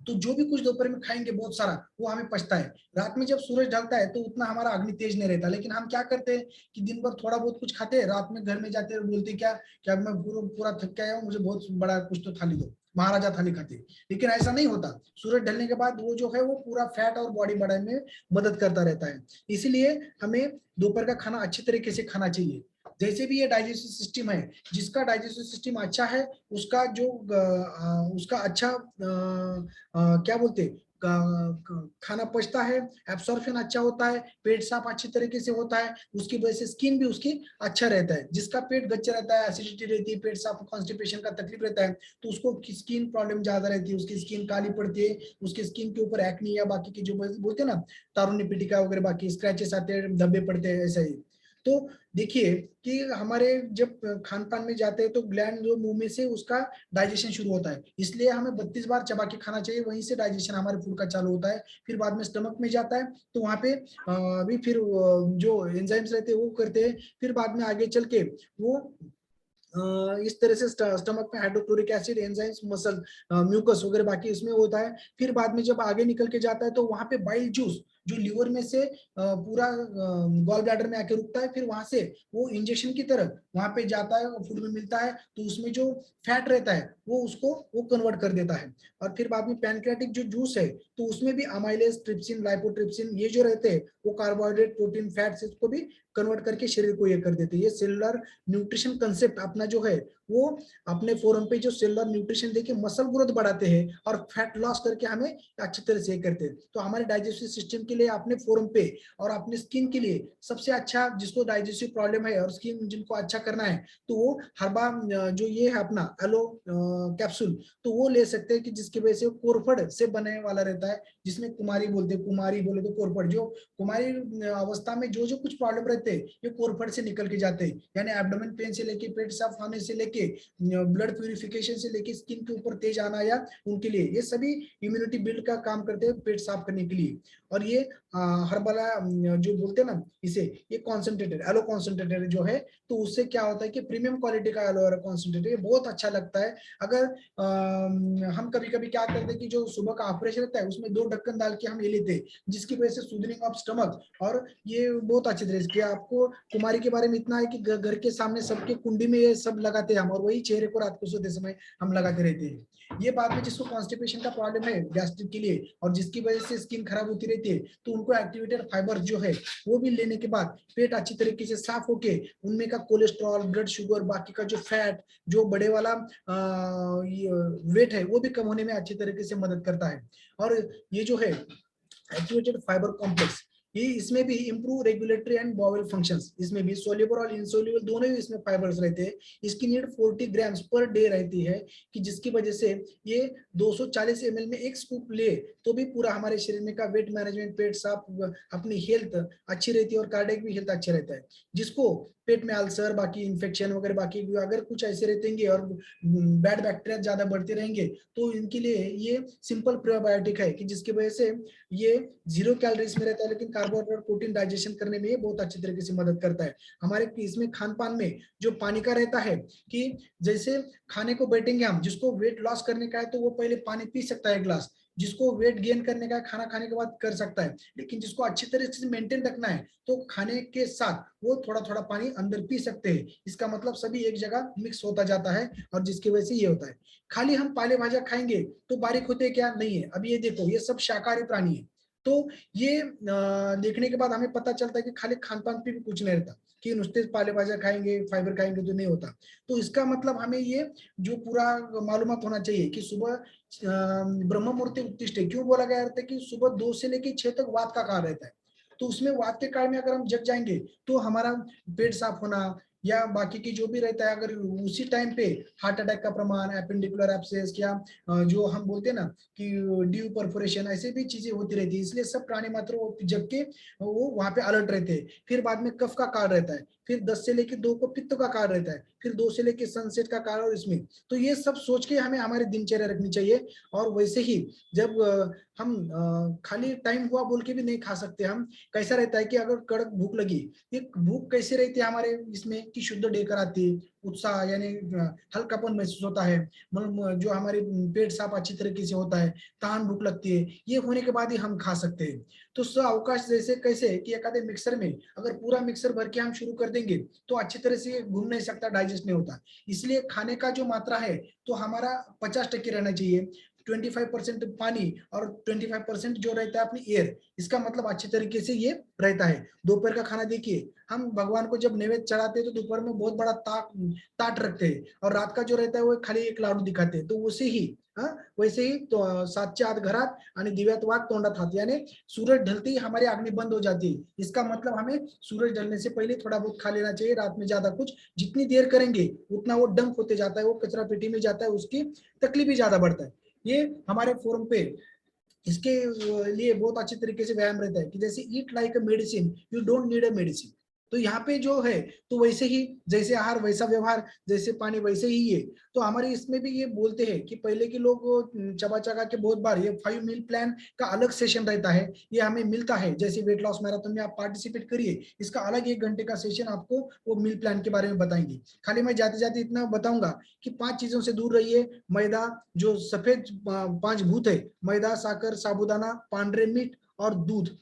तो जो भी कुछ दोपहर में खाएंगे बहुत सारा वो हमें पचता है। रात में जब सूरज ढलता है तो उतना हमारा अग्नि तेज नहीं रहता, लेकिन हम क्या करते हैं कि दिन भर थोड़ा बहुत कुछ खाते हैं, रात में घर में जाते हैं बोलते क्या क्या मैं पूरा थक के आया हूँ, मुझे बहुत बड़ा कुछ तो थाली दो, महाराजा थाली खाते। लेकिन ऐसा नहीं होता, सूरज ढलने के बाद वो जो है वो पूरा फैट और बॉडी बढ़ाने में मदद करता रहता है। इसीलिए हमें दोपहर का खाना अच्छी तरीके से खाना चाहिए। जैसे भी ये डाइजेस्टिव सिस्टम है, जिसका डाइजेस्टिव सिस्टम अच्छा है उसका जो उसका अच्छा क्या बोलते खाना पचता है, एब्सॉर्प्शन अच्छा होता है, पेट साफ अच्छी तरीके से होता है, उसकी वजह से स्किन भी उसकी अच्छा रहता है। जिसका पेट गच्चा रहता है, एसिडिटी रहती है, पेट साफ, कॉन्स्टिपेशन का तकलीफ रहता है, तो उसको स्किन प्रॉब्लम ज्यादा रहती है, उसकी स्किन काली पड़ती है, उसकी स्किन के ऊपर एक्नी या बाकी की जो बोलते हैं ना तारुण्य पिटिका वगैरह बाकी स्क्रैचेस आते हैं, धब्बे पड़ते हैं, ऐसा ही। तो देखिए कि हमारे जब खान पान में जाते हैं तो ग्लैंड जो मुंह में से उसका डाइजेशन शुरू होता है, इसलिए हमें 32 बार चबा के खाना चाहिए, वहीं से डाइजेशन हमारे फूड का चालू होता है। फिर बाद में स्टमक में जाता है तो वहां पे भी फिर जो एंजाइम्स रहते हैं वो करते हैं, फिर बाद में आगे चल के वो इस तरह से स्टमक में hydrochloric acid, enzymes, muscle, mucus वगैरह बाकी इसमें होता है। फिर बाद में जब आगे निकल के जाता है तो वहां पे बाइल जूस जो लीवर में से पूरा गॉल ब्लैडर में आके रुकता है, फिर वहां से वो इंजेक्शन की तरह वहां पे जाता है, फूड में मिलता है, तो उसमें जो फैट रहता है वो उसको वो कन्वर्ट कर देता है। और फिर बाद में पैनक्रियाटिक जो जूस है तो उसमें भी अमाइलेज, ट्रिप्सिन, लाइपोट्रिप्सिन ये जो रहते हैं वो कार्बोहाइड्रेट, प्रोटीन, फैट्स इसको भी कन्वर्ट करके शरीर को ये कर देते हैं। ये सेलुलर न्यूट्रिशन कंसेप्ट अपना जो है वो अपने फोरम पे जो सेलुलर न्यूट्रिशन देके मसल ग्रोथ बढ़ाते हैं और फैट लॉस करके हमें अच्छी तरह से करते हैं। तो हमारे डाइजेस्टिव सिस्टम के लिए अपने फोरम पे और अपने स्किन के लिए सबसे अच्छा, जिसको डाइजेस्टिव प्रॉब्लम है और स्किन जिनको अच्छा करना है तो वो हर्बा जो ये है अपना एलो कैप्सूल, तो वो ले सकते हैं कि जिसकी वजह से कोरफड से बने वाला रहता है, जिसमें कुमारी बोलते हैं, कुमारी बोले तो कोरफड, जो कुमारी अवस्था में जो जो कुछ प्रॉब्लम रहते हैं ये कोरफड से निकल के जाते हैं, यानी एब्डोमेन पेन से लेके पेट साफ होने से लेके ब्लड प्यूरिफिकेशन से लेके स्किन के ऊपर तेज आना या उनके लिए ये सभी इम्यूनिटी बिल्ड का काम करते हैं पेट साफ करने के लिए। और ये हर्बला जो बोलते हैं ना इसे, ये कॉन्सेंट्रेटेड एलो कॉन्सेंट्रेटेड जो है, तो उससे क्या होता है कि प्रीमियम क्वालिटी का एलोवेरा कॉन्सेंट्रेटेड, ये बहुत अच्छा लगता है। अगर हम कभी कभी क्या करते हैं कि जो सुबह का ऑपरेशन रहता है उसमें 2 ढक्कन डाल के हम ये लेते हैं, जिसकी वजह से सूदनिंग ऑफ स्टमक, और ये बहुत अच्छी तरह से आपको कुमारी के बारे में इतना है कि घर के सामने सबके कुंडी में ये सब लगाते हैं हम, और वही चेहरे को रात को सोते समय हम लगाते रहते हैं। ये बाद में जिसको कॉन्स्टिपेशन का प्रॉब्लम है गैस्ट्रिक के लिए, और जिसकी वजह से स्किन खराब होती रहती है, तो उनको एक्टिवेटेड फाइबर जो है वो भी लेने के बाद पेट अच्छी तरीके से साफ होके उनमें का कोलेस्ट्रॉल, ब्लड शुगर, बाकी का जो फैट, जो बड़े वाला वेट है, वो भी कम होने में अच्छी तरीके से मदद करता है। और ये जो है एक्टिवेटेड फाइबर कॉम्प्लेक्स, ये इसमें भी improve regulatory and bowel functions, इसमें भी सोल्यूबल और इनसोल्यूबल दोनों ही इसमें फाइबर्स रहते हैं। इसकी नीड 40 ग्राम्स पर डे रहती है, कि जिसकी वजह से ये 240 ml में एक स्कूप ले तो भी पूरा हमारे शरीर में का वेट मैनेजमेंट, पेट साफ, अपनी हेल्थ अच्छी रहती है, और कार्डियक भी हेल्थ अच्छा रहता है। जिसको पेट में अल्सर, बाकी इन्फेक्शन वगैरह, बाकी अगर कुछ ऐसे रहेंगे और बैड बैक्टीरिया ज्यादा बढ़ते रहेंगे, तो इनके लिए ये सिंपल प्रोबायोटिक है, कि जिसकी वजह से ये 0 कैलोरीज में रहता है, लेकिन कार्बोहाइड्रेट प्रोटीन डाइजेशन करने में ये बहुत अच्छी तरीके से मदद करता है। हमारे इसमें खान पान में जो पानी का रहता है, कि जैसे खाने को बैठेंगे हम, जिसको वेट लॉस करने का है तो वो पहले पानी पी सकता है ग्लास, जिसको वेट गेन करने का है खाना खाने के बाद कर सकता है, लेकिन जिसको अच्छी तरह से मेंटेन रखना है तो खाने के साथ वो थोड़ा थोड़ा पानी अंदर पी सकते हैं। इसका मतलब सभी एक जगह मिक्स होता जाता है, और जिसकी वजह से ये होता है। खाली हम पाले भाजा खाएंगे तो बारीक होते क्या? नहीं है। अब ये देखो, ये सब शाकाहारी प्राणी है, तो ये देखने के बाद हमें पता चलता है कि खाली खान पान पे भी कुछ नहीं रहता, कि नुस्ते पाले भाजा खाएंगे, फाइबर खाएंगे तो नहीं होता। तो इसका मतलब हमें ये जो पूरा मालूमात होना चाहिए कि सुबह ब्रह्म मुहूर्ते उत्तिष्ठे क्यों बोला गया रहता है, कि सुबह 2 से लेकर 6 तक वात का काल रहता है। तो उसमें वात के काल में अगर हम जग जाएंगे तो हमारा पेट साफ होना या बाकी की जो भी रहता है, अगर उसी टाइम पे हार्ट अटैक का प्रमाण, एपेंडिकुलर एब्सेस, या जो हम बोलते हैं ना कि ड्यू परफोरेशन, ऐसे भी चीजें होती रहती है। इसलिए सब प्राणी मात्र वो जग के वो वहां पे अलर्ट रहते हैं। फिर बाद में कफ का काल रहता है, फिर 10 से लेके 2 को पित्त का काल रहता है, फिर 2 से लेके सनसेट का काल, और इसमें तो ये सब सोच के हमें हमारी दिनचर्या रखनी चाहिए। और वैसे ही जब हम खाली टाइम हुआ बोल के भी नहीं खा सकते हम। कैसा रहता है कि अगर कड़क भूख लगी, ये भूख कैसे रहती है हमारे इसमें, कि शुद्ध ढेकर आती, उत्साह यानी हल्कापन महसूस होता है, जो हमारे पेट साफ अच्छी तरीके से होता है, तहान भूख लगती है, ये होने के बाद ही हम खा सकते हैं। तो स्व अवकाश जैसे कैसे कि एक आधे मिक्सर में अगर पूरा मिक्सर भर के हम शुरू कर देंगे तो अच्छी तरह से घूम नहीं सकता, डाइजेस्ट नहीं होता। इसलिए खाने का जो मात्रा है तो हमारा 50% रहना चाहिए, 25% पानी और 25% जो रहता है अपनी एयर। इसका मतलब अच्छी तरीके से ये रहता है। दोपहर का खाना देखिए, हम भगवान को जब नैवेद्य चढ़ाते हैं तो दोपहर में बहुत बड़ा ताट रखते हैं, और रात का जो रहता है वो खाली एक लाडू दिखाते हैं। तो वैसे ही वैसे ही तो 7च्या आत घरात आणि दिव्यात वाघ तोंडात हात, यानी सूरज ढलते ही हमारी अग्नि बंद हो जाती है। इसका मतलब हमें सूरज ढलने से पहले थोड़ा बहुत खा लेना चाहिए, रात में ज्यादा कुछ जितनी देर करेंगे उतना वो डंप होते जाता है, वो कचरा पेटी में जाता है, उसकी तकलीफ भी ज्यादा बढ़ता है। ये हमारे फोरम पे इसके लिए बहुत अच्छी तरीके से व्यायाम रहता है, कि जैसे eat like a medicine, you don't need a medicine. तो यहाँ पे जो है तो वैसे ही जैसे आहार वैसा व्यवहार, जैसे पानी वैसे ही ये। तो हमारे इसमें भी ये बोलते हैं कि पहले के लोग चबा चबा के बहुत बार, ये 5 मील प्लान का अलग सेशन रहता है, ये हमें मिलता है। जैसे वेट लॉस मैराथन में आप पार्टिसिपेट करिए, इसका अलग 1 घंटे का सेशन आपको वो मील प्लान के बारे में बताएंगे। खाली मैं जाते जाते इतना बताऊंगा कि 5 चीजों से दूर रहिए। मैदा, जो सफेद 5 भूत है, मैदा, साकर, साबुदाना, पांढरे मीट और दूध,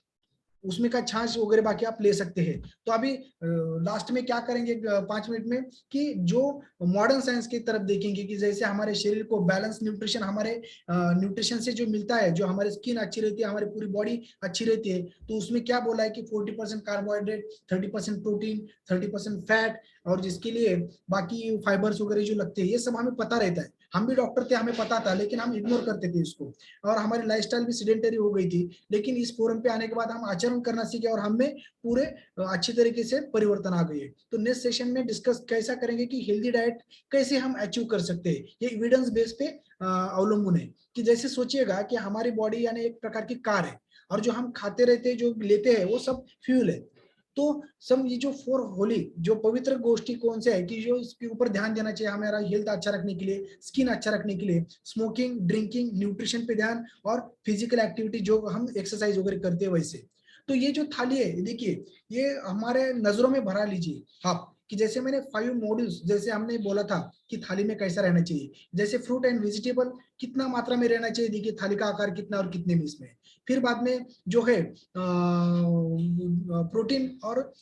उसमें का छाछ वगैरह बाकी आप ले सकते हैं। तो अभी लास्ट में क्या करेंगे 5 मिनट में, कि जो मॉडर्न साइंस की तरफ देखेंगे, कि जैसे हमारे शरीर को बैलेंस न्यूट्रिशन, हमारे न्यूट्रिशन से जो मिलता है, जो हमारी स्किन अच्छी रहती है, हमारी पूरी बॉडी अच्छी रहती है। तो उसमें क्या बोला है कि 40% कार्बोहाइड्रेट, 30% प्रोटीन, 30% फैट, और जिसके लिए बाकी फाइबर्स वगैरह जो लगते हैं, ये सब हमें पता रहता है। हम भी डॉक्टर थे, हमें पता था, लेकिन हम इग्नोर करते थे इसको, और हमारी लाइफस्टाइल भी सीडेंटरी हो गई थी। लेकिन इस फोरम पे आने के बाद हम आचरण करना सीखे, और हम में पूरे अच्छी तरीके से परिवर्तन आ गई है। तो नेक्स्ट सेशन में डिस्कस कैसा करेंगे कि हेल्दी डाइट कैसे हम अचीव कर सकते हैं। ये एविडेंस बेस पे अवलंबन है, कि जैसे सोचिएगा कि हमारी बॉडी यानी एक प्रकार की कार है, और जो हम खाते रहते हैं, जो लेते हैं, वो सब फ्यूल है। तो सब ये जो फोर होली, जो पवित्र गोष्ठी कौन से है, कि जो इसके ऊपर ध्यान देना चाहिए हमारा हेल्थ अच्छा रखने के लिए, स्किन अच्छा रखने के लिए, स्मोकिंग, ड्रिंकिंग, न्यूट्रिशन पे ध्यान, और फिजिकल एक्टिविटी जो हम एक्सरसाइज वगैरह करते हैं वैसे। तो ये जो थाली है देखिए, ये हमारे नजरों में भरा लीजिए आप, कि जैसे मैंने 5 मॉड्यूल्स जैसे हमने बोला था कि थाली में कैसा रहना चाहिए, जैसे फ्रूट एंड वेजिटेबल कितना मात्रा में रहना चाहिए, देखिए थाली का आकार कितना और कितने में इसमें। फिर बाद में जो है प्रोटीन और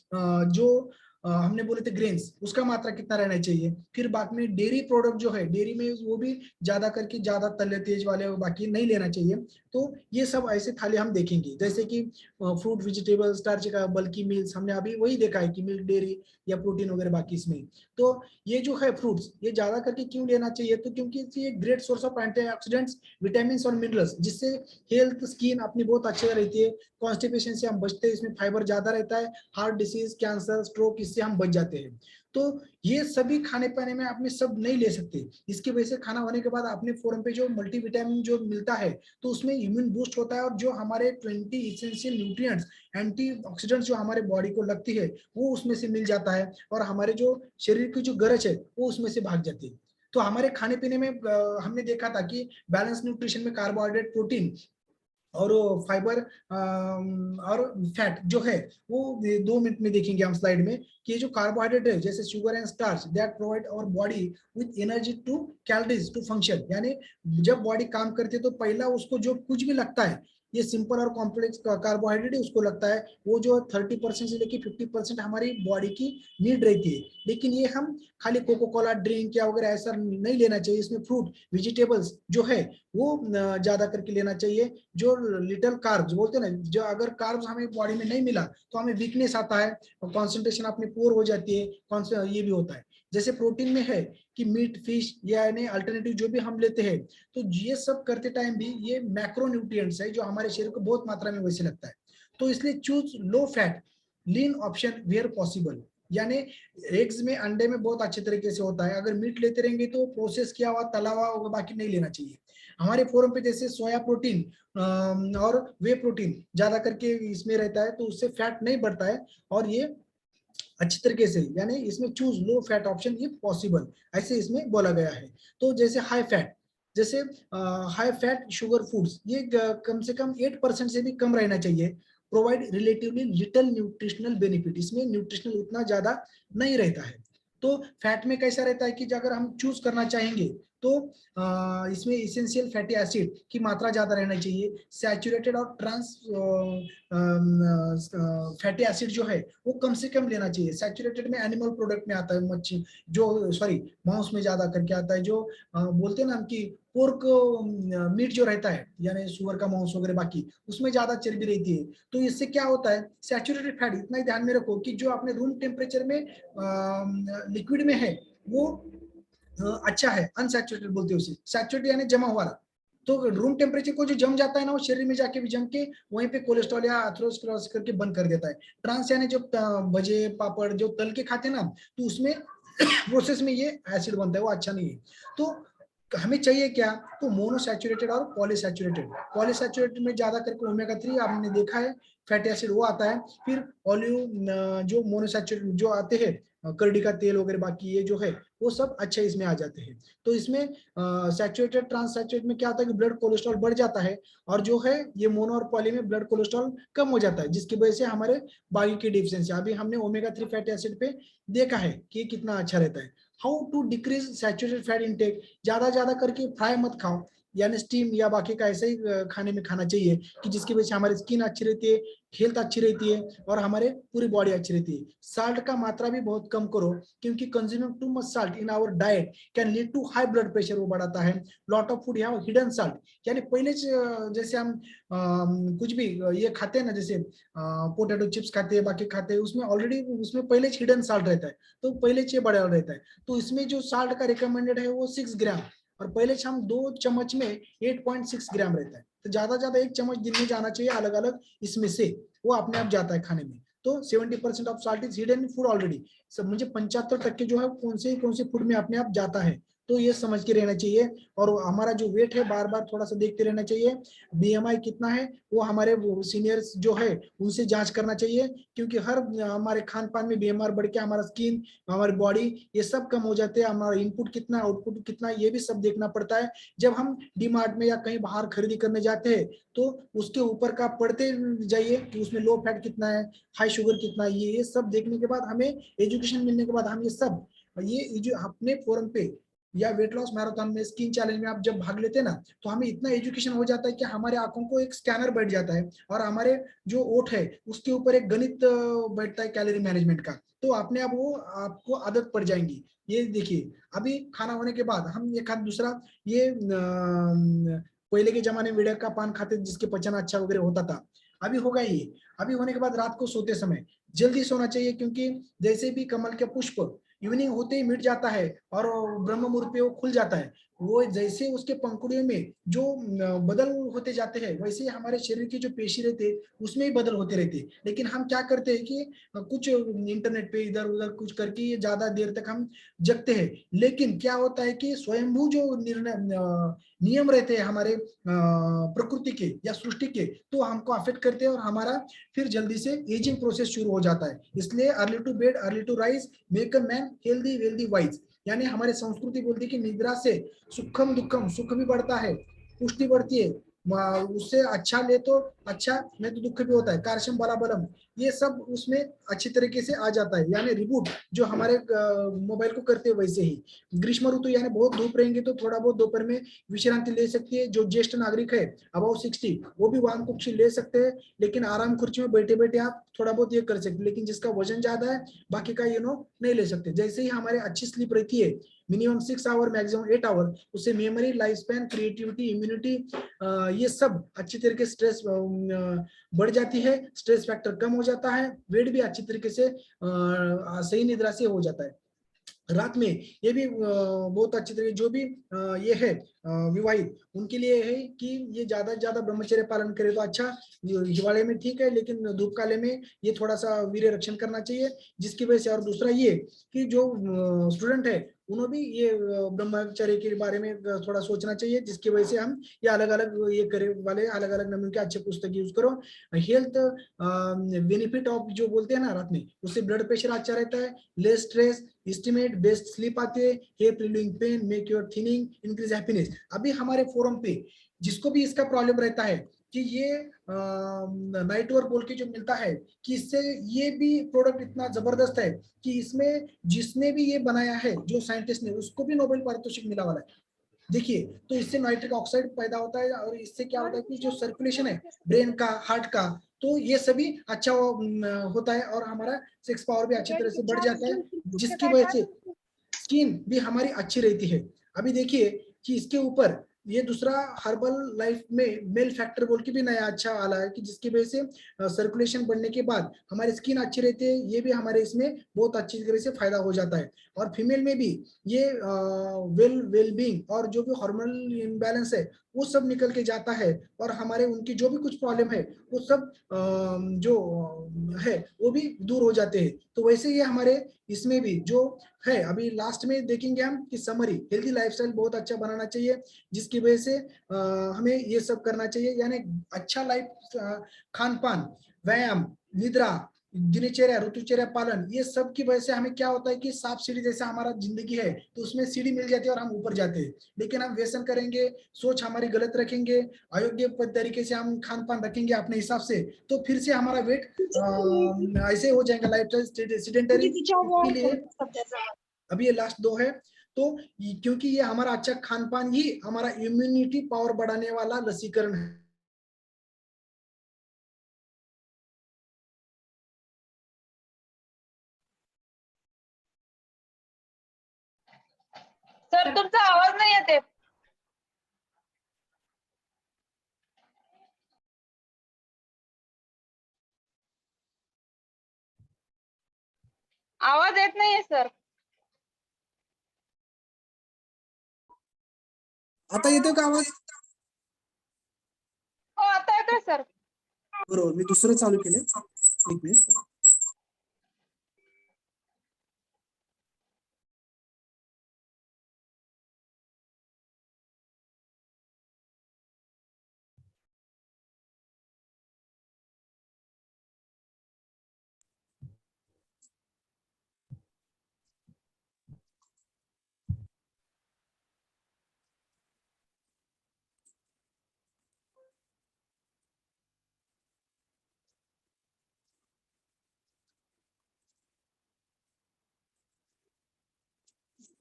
जो हमने बोले थे ग्रेन्स, उसका मात्रा कितना रहना चाहिए। फिर बाद में डेयरी प्रोडक्ट जो है, डेयरी में वो भी ज्यादा करके ज्यादा तले तेज वाले बाकी नहीं लेना चाहिए। तो ये सब ऐसे थाली हम देखेंगे, जैसे कि फ्रूट वेजिटेबल स्टार्च का बल्कि मील्स, हमने अभी वही देखा है कि मिल्क डेयरी या प्रोटीन वगैरह बाकी इसमें। तो ये जो है फ्रूट्स, ये ज्यादा करके क्यों लेना चाहिए, तो क्योंकि ये great source of antioxidants, vitamin और मिनरल्स, जिससे हेल्थ स्किन अपनी बहुत अच्छी रहती है। कॉन्स्टिपेशन से हम बचते हैं, इसमें फाइबर ज्यादा रहता है। हार्ट डिसीज, कैंसर, स्ट्रोक, इससे हम बच जाते हैं। तो ये सभी खाने पाने में आपने सब नहीं ले सकते। इसकी वजह से खाना होने के बाद अपने फॉर्म पे जो मल्टीविटामिन जो मिलता है, तो उसमें इम्यून बूस्ट होता है, और जो हमारे 20 इसेंशियल न्यूट्रिएंट्स, एंटीऑक्सीडेंट्स जो हमारे बॉडी को लगती है, वो उसमें से मिल जाता है, और हमारे जो शरीर की जो गरज है वो उसमें से भाग जाती है। तो हमारे खाने पीने में हमने देखा था कि बैलेंस न्यूट्रिशन में कार्बोहाइड्रेट, प्रोटीन और फाइबर और फैट जो है, वो 2 मिनट में देखेंगे हम स्लाइड में, कि ये जो कार्बोहाइड्रेट है, जैसे sugar and starch, that provide our body with energy to calories to function. यानी जब बॉडी काम करती है तो पहला उसको जो कुछ भी लगता है, ये सिंपल और कॉम्प्लेक्स कार्बोहाइड्रेट है, उसको लगता है, वो जो 30% से लेकर 50% हमारी बॉडी की नीड रहती है। लेकिन ये हम खाली कोको कोला ड्रिंक या वगैरह ऐसा नहीं लेना चाहिए। इसमें फ्रूट वेजिटेबल्स जो है वो ज्यादा करके लेना चाहिए। जो लिटल कार्ब्स बोलते हैं ना, जो अगर कार्ब्स हमें बॉडी में नहीं मिला तो हमें वीकनेस आता है, कॉन्सेंट्रेशन अपनी पुअर हो जाती है, ये भी होता है। जैसे प्रोटीन में है कि मीट, फिश या अल्टरनेटिव जो भी हम लेते हैं, तो ये सब करते टाइम भी ये मैक्रोन्यूट्रिएंट्स है जो हमारे शरीर को बहुत मात्रा में वैसे लगता है। तो इसलिए choose low fat lean option where possible. यानी एग्स में, अंडे में बहुत अच्छे तरीके से होता है। अगर मीट लेते रहेंगे तो प्रोसेस किया हुआ, तला हुआ बाकी नहीं लेना चाहिए। हमारे फोरम पे जैसे सोया प्रोटीन और वे प्रोटीन ज्यादा करके इसमें रहता है, तो उससे फैट नहीं बढ़ता है, और ये अच्छी तरीके से, यानी इसमें चूज लो फैट ऑप्शन ये पॉसिबल, ऐसे इसमें बोला गया है। तो जैसे हाई फैट, जैसे हाई फैट शुगर फूड्स, ये कम से कम 8% से भी कम रहना चाहिए। Provide relatively little nutritional benefit, इसमें न्यूट्रिशनल उतना ज्यादा नहीं रहता है। तो फैट में कैसा रहता है कि अगर हम चूज करना चाहेंगे तो इसमें इसेंशियल फैटी एसिड की मात्रा ज्यादा रहना चाहिए। सैचुरेटेड और ट्रांस फैटी एसिड जो है वो कम से कम लेना चाहिए। सैचुरेटेड में एनिमल प्रोडक्ट में आता है, मच्छी जो, सॉरी, मांस में ज्यादा करके आता है, जो बोलते हैं ना कि पोर्क मीट जो रहता है, यानी सुअर का मांस वगैरह बाकी, उसमें ज्यादा चर्बी रहती है। तो इससे क्या होता है, सैचुरेटेड फैट, इतना ही ध्यान में रखो कि जो अपने रूम टेम्परेचर में लिक्विड में है वो अच्छा है। अनसैचुरेटेड बोलते हैं उसे, सैचुरेटेड यानी जमा हुआ। तो रूम टेम्परेचर को जो जम जाता है ना, वो शरीर में जाके भी जम के वहीं पे कोलेस्ट्रॉल या एथेरोस्क्लेरोसिस करके बंद कर देता है। ट्रांस यानी जो भजे पापड़ जो तल के खाते हैं ना, तो उसमें प्रोसेस में ये एसिड बनता है, वो अच्छा नहीं है। तो हमें चाहिए क्या, तो मोनोसैचुरेटेड और पॉलीसैचुरेटेड। पॉलीसैचुरेटेड में ज्यादा करके ओमेगा 3 आपने देखा है, फैटी एसिड वो आता है। फिर ऑलिव जो मोनोसैचुरेटेड जो आते हैं, करडी का तेल वगैरह बाकी ये जो है, वो सब अच्छे इसमें आ जाते हैं। तो इसमें सैचुरेटेड ट्रांस सैचुरेट में क्या होता है कि ब्लड कोलेस्ट्रॉल बढ़ जाता है, और जो है ये मोनो और पॉली में ब्लड कोलेस्ट्रॉल कम हो जाता है, जिसकी वजह से हमारे बाकी की डिफिशियंसी, अभी हमने ओमेगा 3 फैटी एसिड पे देखा है कि कितना अच्छा रहता है। How to decrease saturated fat intake, ज्यादा करके फ्राई मत खाओ, यानी स्टीम या बाकी का ऐसे ही खाने में खाना चाहिए कि जिसकी वजह से हमारी स्किन अच्छी रहती है, हेल्थ अच्छी रहती है, और हमारे पूरी बॉडी अच्छी रहती है। साल्ट का मात्रा भी बहुत कम करो, क्योंकि consuming too much salt in our diet can lead to high blood pressure, वो बढ़ाता है। Lot of food have hidden salt, यानी पहले जैसे हम कुछ भी ये खाते हैं ना, जैसे पोटैटो चिप्स खाते हैं, बाकी खाते हैं, उसमें ऑलरेडी उसमें पहले हिडन साल्ट रहता है, तो पहले से बड़ा रहता है। तो इसमें जो साल्ट का रिकमेंडेड है वो 6 ग्राम, और पहले हम 2 चम्मच में 8.6 ग्राम रहता है। तो ज्यादा 1 चम्मच दिन में जाना चाहिए अलग अलग इसमें से, वो अपने आप जाता है खाने में। तो 70% of salt is hidden food already. सब मुझे 75% जो है कौन से फूड में अपने आप जाता है, तो ये समझ के रहना चाहिए। और हमारा जो वेट है बार बार थोड़ा सा देखते रहना चाहिए। बीएमआई कितना है वो हमारे सीनियर्स जो है उनसे जांच करना चाहिए, क्योंकि हर हमारे खान पान में बीएमआर बढ़ के हमारा स्किन, हमारी बॉडी, ये सब कम हो जाते हैं। हमारा इनपुट कितना, आउटपुट कितना, ये भी सब देखना पड़ता है। जब हम डीमार्ट में या कहीं बाहर खरीदी करने जाते हैं, तो उसके ऊपर का पढ़ते जाइए कि उसमें लो फैट कितना है, हाई शुगर कितना है। ये सब देखने के बाद हमें एजुकेशन मिलने के बाद हम ये सब, ये जो अपने फोरम पे या वेट लॉस मैराथन में, स्किन चैलेंज में आप जब भाग लेते हैं ना, तो हमें इतना एजुकेशन हो जाता है कि हमारे आंखों को एक स्कैनर बैठ जाता है, और हमारे जो ओठ है उसके ऊपर एक गणित बैठता है कैलोरी मैनेजमेंट का। तो अपने आप वो आपको आदत पड़ जाएंगी। ये देखिए, अभी खाना होने के बाद हम एक हाथ दूसरा, ये पहले के जमाने में वेड़े का पान खाते जिसके पचन अच्छा वगैरह होता था, अभी होगा ये। अभी होने के बाद रात को सोते समय जल्दी सोना चाहिए, क्योंकि जैसे भी कमल के पुष्प इवनिंग होते ही मिट जाता है और ब्रह्म मुहूर्त पे वो खुल जाता है, वो जैसे उसके पंखुड़ियों में जो बदल होते जाते हैं, वैसे ही हमारे शरीर की जो पेशी रहते हैं उसमें ही बदल होते रहते हैं। लेकिन हम क्या करते हैं कि कुछ इंटरनेट पे इधर उधर कुछ करके ये ज्यादा देर तक हम जगते हैं। लेकिन क्या होता है कि स्वयंभू जो निर्णय नियम रहते हैं हमारे प्रकृति के या सृष्टि के, तो हमको अफेक्ट करते हैं और हमारा फिर जल्दी से एजिंग प्रोसेस शुरू हो जाता है। इसलिए early to bed early to rise make a man healthy wealthy wise, यानी हमारी संस्कृति बोलती है कि निद्रा से सुखम दुखम, सुख भी बढ़ता है, पुष्टि बढ़ती है, उससे अच्छा ले तो अच्छा, नहीं तो दुख भी होता है, कार्शम बला बलम, ये सब उसमें अच्छी तरीके से आ जाता है। यानी रिबूट जो हमारे मोबाइल को करते हैं वैसे ही। ग्रीष्म ऋतु यानी बहुत धूप रहेंगे तो थोड़ा बहुत दोपहर में विश्रांति ले सकती है। जो ज्येष्ठ नागरिक है अबाउ 60, वो भी वाम कुक्षी ले सकते हैं, लेकिन आराम खुर्ची में बैठे बैठे आप थोड़ा बहुत ये कर सकते हैं। लेकिन जिसका वजन ज्यादा है बाकी का नहीं ले सकते। जैसे ही हमारे अच्छी स्लीप रहती है, मिनिमम 6 आवर मैक्सिमम 8 आवर, उससे memory, life span, creativity, immunity, ये सब अच्छी तरीके से स्ट्रेस बढ़ जाती है, स्ट्रेस फैक्टर कम हो जाता है, वेट भी अच्छी तरीके से सही निद्रा से हो जाता है। रात में ये भी बहुत अच्छी तरीके, जो भी ये है विवाहित, उनके लिए है कि ये ज्यादा से ज्यादा ब्रह्मचर्य पालन करे तो अच्छा। हिवाले में ठीक है, लेकिन धूप काले में ये थोड़ा सा वीर्य रक्षण करना चाहिए, जिसकी वजह से। और दूसरा ये कि जो स्टूडेंट है उन्हें भी ये ब्रह्मचर्य के बारे में थोड़ा सोचना चाहिए, जिसकी वजह से हम ये अलग अलग ये करे वाले अलग अलग नमूने के अच्छे पुस्तक यूज करो। हेल्थ बेनिफिट ऑफ जो बोलते हैं ना रात में, उससे ब्लड प्रेशर अच्छा रहता है, less stress, estimate best sleep आते हैं, hip relieving pain, make your thinning, increase happiness. अभी हमारे फोरम पे जिसको भी इसका प्रॉब्लम रहता है कि ये नाइट वर्क बोल के जो मिलता है, कि इससे ये भी प्रोडक्ट इतना जबरदस्त है कि इसमें जिसने भी ये बनाया है जो साइंटिस्ट ने, उसको भी नोबेल पारितोषिक मिला वाला है। देखिए, तो इससे नाइट्रिक ऑक्साइड पैदा होता है, और इससे क्या होता है कि जो सर्कुलेशन है ब्रेन का, हार्ट का, तो ये सभी अच्छा होता है, और हमारा सेक्स पावर भी अच्छी तरह से बढ़ जाता है, जिसकी वजह से स्किन भी हमारी अच्छी रहती है। अभी देखिए कि इसके ऊपर ये दूसरा हर्बल लाइफ में मेल फैक्टर बोल के भी नया अच्छा वाला है, कि जिसकी वजह से सर्कुलेशन बढ़ने के बाद हमारी स्किन अच्छी रहती है, ये भी हमारे इसमें बहुत अच्छी तरह से फायदा हो जाता है। और फीमेल में भी ये वेलबींग और जो भी हार्मोनल इम्बैलेंस है वो सब निकल के जाता है, और हमारे उनकी जो भी कुछ प्रॉब्लम है वो सब जो है वो भी दूर हो जाते हैं। तो वैसे ये हमारे इसमें भी जो है, अभी लास्ट में देखेंगे हम कि समरी हेल्दी लाइफस्टाइल बहुत अच्छा बनाना चाहिए, जिसकी वजह से हमें ये सब करना चाहिए, यानी अच्छा लाइफ, खान पान, व्यायाम, निद्रा, दिनचर्या, ऋतुचर्या पालन, ये सब की वजह से हमें क्या होता है कि सांप सीढ़ी जैसा हमारा जिंदगी है, तो उसमें सीढ़ी मिल जाती है और हम ऊपर जाते हैं। लेकिन हम व्यसन करेंगे, सोच हमारी गलत रखेंगे, अयोग्य तरीके से हम खान पान रखेंगे अपने हिसाब से, तो फिर से हमारा वेट ऐसे हो जाएगा लाइफ सिडेंटरी। इसके लिए अभी ये लास्ट दो है। तो क्योंकि ये हमारा अच्छा खान पान ही हमारा इम्यूनिटी पावर बढ़ाने वाला लसीकरण है। सर तुमचा आवाज नाही येते. आवाज येत नाहीये सर. आता येतो का आवाज? हो आता येतोय सर. बरोबर, मी दुसरं चालू केलंय, एक मिनिट.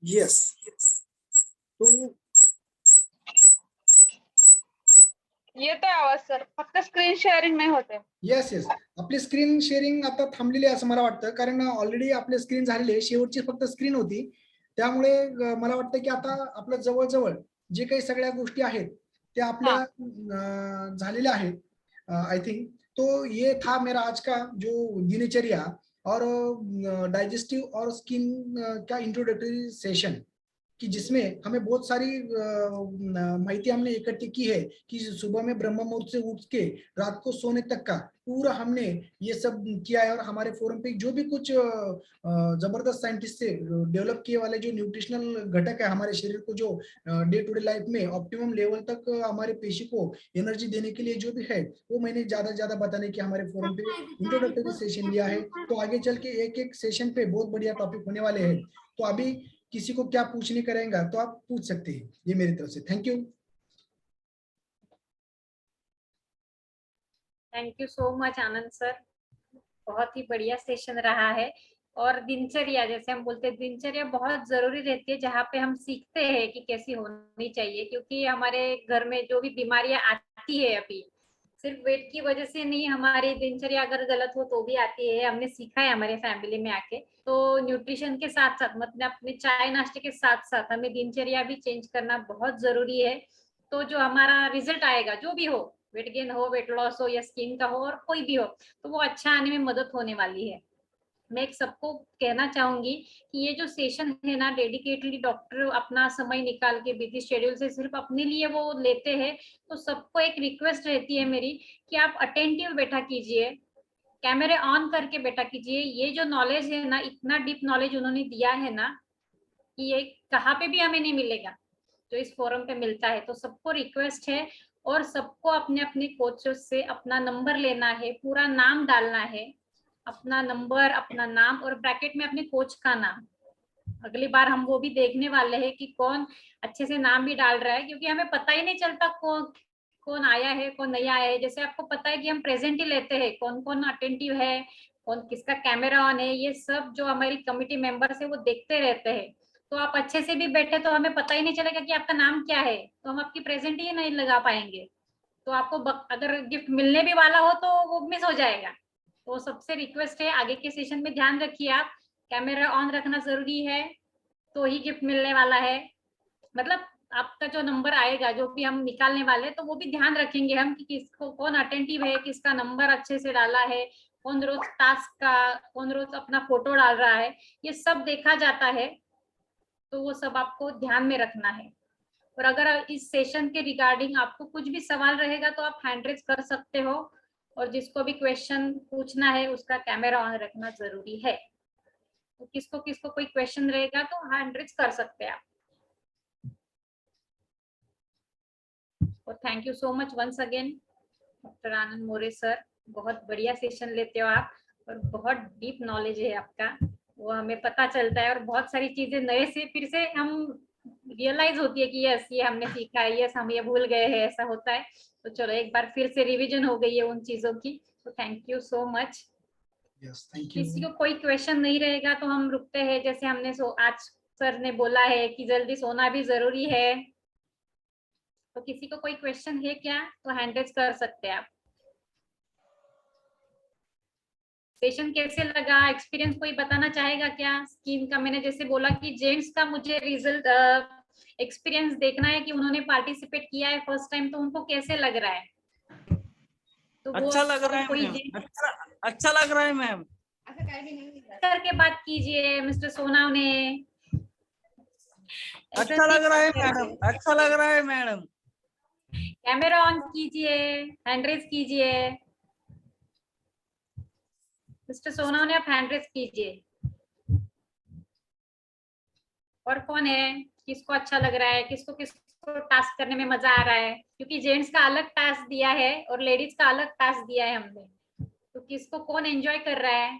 Yes. तो येतोय आवाज सर, फक्त स्क्रीन शेअरिंग नाही होते. येस येस, आपली स्क्रीन शेअरिंग आता थांबलेली आहे असं मला वाटतं, कारण ऑलरेडी आपले स्क्रीन झालेली आहे, शेवटची फक्त स्क्रीन होती. त्यामुळे मला वाटतं की आता आपलं जवळजवळ जे काही सगळ्या गोष्टी आहेत त्या आपल्या झालेल्या आहेत आई थिंक. तो ये था मेरा आज का जो दिनचर्या और डाइजेस्टिव और स्किन का इंट्रोडक्टरी सेशन, कि जिसमें हमें बहुत सारी माहिती हमने इकट्ठी की है कि सुबह में ब्रह्म मुहूर्त से उठ के रात को सोने तक का पूरा हमने ये सब किया है। और हमारे फोरम पे जो भी कुछ जबरदस्त साइंटिस्ट से डेवलप किए वाले जो न्यूट्रिशनल घटक है हमारे शरीर को, जो डे टू डे लाइफ में ऑप्टिमम लेवल तक हमारे पेशी को एनर्जी देने के लिए जो भी है, वो मैंने ज्यादा से ज्यादा बताने की हमारे फोरम पे इंट्रोडक्टरी सेशन लिया है। तो आगे चल के एक एक सेशन पे बहुत बढ़िया टॉपिक होने वाले हैं। तो अभी किसी को क्या पूछने करेंगे तो आप पूछ सकते हैं, ये मेरी तरफ से। Thank you. Thank you so much Anand sir, बहुत ही बढ़िया सेशन रहा है। और दिनचर्या, जैसे हम बोलते हैं, दिनचर्या बहुत जरूरी रहती है, जहाँ पे हम सीखते हैं कि कैसी होनी चाहिए, क्योंकि हमारे घर में जो भी बीमारियां आती है अभी सिर्फ वेट की वजह से नहीं, हमारी दिनचर्या अगर गलत हो तो भी आती है। हमने सीखा है हमारे फैमिली में आके। तो न्यूट्रिशन के साथ साथ, मतलब अपने चाय नाश्ते के साथ साथ हमें दिनचर्या भी चेंज करना बहुत जरूरी है। तो जो हमारा रिजल्ट आएगा, जो भी हो, वेट गेन हो, वेट लॉस हो, या स्किन का हो, और कोई भी हो, तो वो अच्छा आने में मदद होने वाली है। मैं एक सबको कहना चाहूंगी कि ये जो सेशन है ना, डेडिकेटली डॉक्टर अपना समय निकाल के बिजी शेड्यूल से सिर्फ अपने लिए वो लेते हैं। तो सबको एक रिक्वेस्ट रहती है मेरी कि आप अटेंटिव बैठा कीजिए, कैमरे ऑन करके बैठा कीजिए। ये जो नॉलेज है ना, इतना डीप नॉलेज उन्होंने दिया है ना, कि ये कहाँ पे भी हमें नहीं मिलेगा जो इस फोरम पे मिलता है। तो सबको रिक्वेस्ट है, और सबको अपने अपने कोचेस से अपना नंबर लेना है, पूरा नाम डालना है, अपना नंबर, अपना नाम, और ब्रैकेट में अपने कोच का नाम। अगली बार हम वो भी देखने वाले हैं कि कौन अच्छे से नाम भी डाल रहा है, क्योंकि हमें पता ही नहीं चलता कौन कौन आया है, कौन नहीं आया है। जैसे आपको पता है कि हम प्रेजेंट ही लेते हैं, कौन कौन अटेंटिव है, कौन किसका कैमरा ऑन है, ये सब जो हमारी कमिटी मेंबर्स है वो देखते रहते हैं। तो आप अच्छे से भी बैठे तो हमें पता ही नहीं चलेगा कि आपका नाम क्या है, तो हम आपकी प्रेजेंट ही नहीं लगा पाएंगे। तो आपको अगर गिफ्ट मिलने भी वाला हो तो वो मिस हो जाएगा। तो सबसे रिक्वेस्ट है, आगे के सेशन में ध्यान रखिए, आप कैमरा ऑन रखना जरूरी है, तो ही गिफ्ट मिलने वाला है। मतलब आपका जो नंबर आएगा, जो भी हम निकालने वाले हैं, तो वो भी ध्यान रखेंगे हम कि किसको, कौन अटेंटिव है, किसका नंबर अच्छे से डाला है, कौन रोज टास्क का, कौन रोज अपना फोटो डाल रहा है, ये सब देखा जाता है। तो वो सब आपको ध्यान में रखना है। और अगर इस सेशन के रिगार्डिंग आपको कुछ भी सवाल रहेगा तो आप हैंड रेज कर सकते हो, और जिसको भी क्वेश्चन पूछना है उसका कैमरा ऑन रखना जरूरी है। तो किसको किसको कोई क्वेश्चन रहेगा तो हैंड रेज कर सकते हैं आप। और thank you so much once again doctor Anand More sir, बहुत बढ़िया सेशन लेते हो आप, और बहुत डीप नॉलेज है आपका, वो हमें पता चलता है। और बहुत सारी चीजें नए से फिर से हम रियलाइज होती है कि यस ये हमने सीखा है, यस हम ये भूल गए हैं, ऐसा होता है। तो चलो एक बार फिर से रिवीजन हो गई है उन चीजों की। तो थैंक यू सो मच। किसी को कोई क्वेश्चन नहीं रहेगा तो हम रुकते हैं। जैसे हमने आज सर ने बोला है कि जल्दी सोना भी जरूरी है, तो किसी को कोई क्वेश्चन है क्या तो हैंड रेज कर सकते हैं आप। सेशन कैसे लगा, एक्सपीरियंस कोई बताना चाहेगा क्या? स्कीम का मैंने जैसे बोला कि जेंट्स का मुझे रिजल्ट एक्सपीरियंस देखना है कि उन्होंने पार्टिसिपेट किया है फर्स्ट टाइम, तो उनको कैसे लग रहा है। तो अच्छा लग रहा है कोई मैम, अच्छा लग रहा है मैम। करके बात कीजिए मिस्टर सोनावने। अच्छा लग रहा है मैडम, अच्छा लग रहा है मैडम। कैमरा ऑन कीजिए, हैंड रेज कीजिए मिस्टर सोनावने, आप हैंड रेज कीजिए। और कौन है, किसको अच्छा लग रहा है, किसको किसको टास्क करने में मजा आ रहा है, क्योंकि जेंट्स का अलग टास्क दिया है और लेडीज का अलग टास्क दिया है हमने। तो किसको कौन एंजॉय कर रहा है।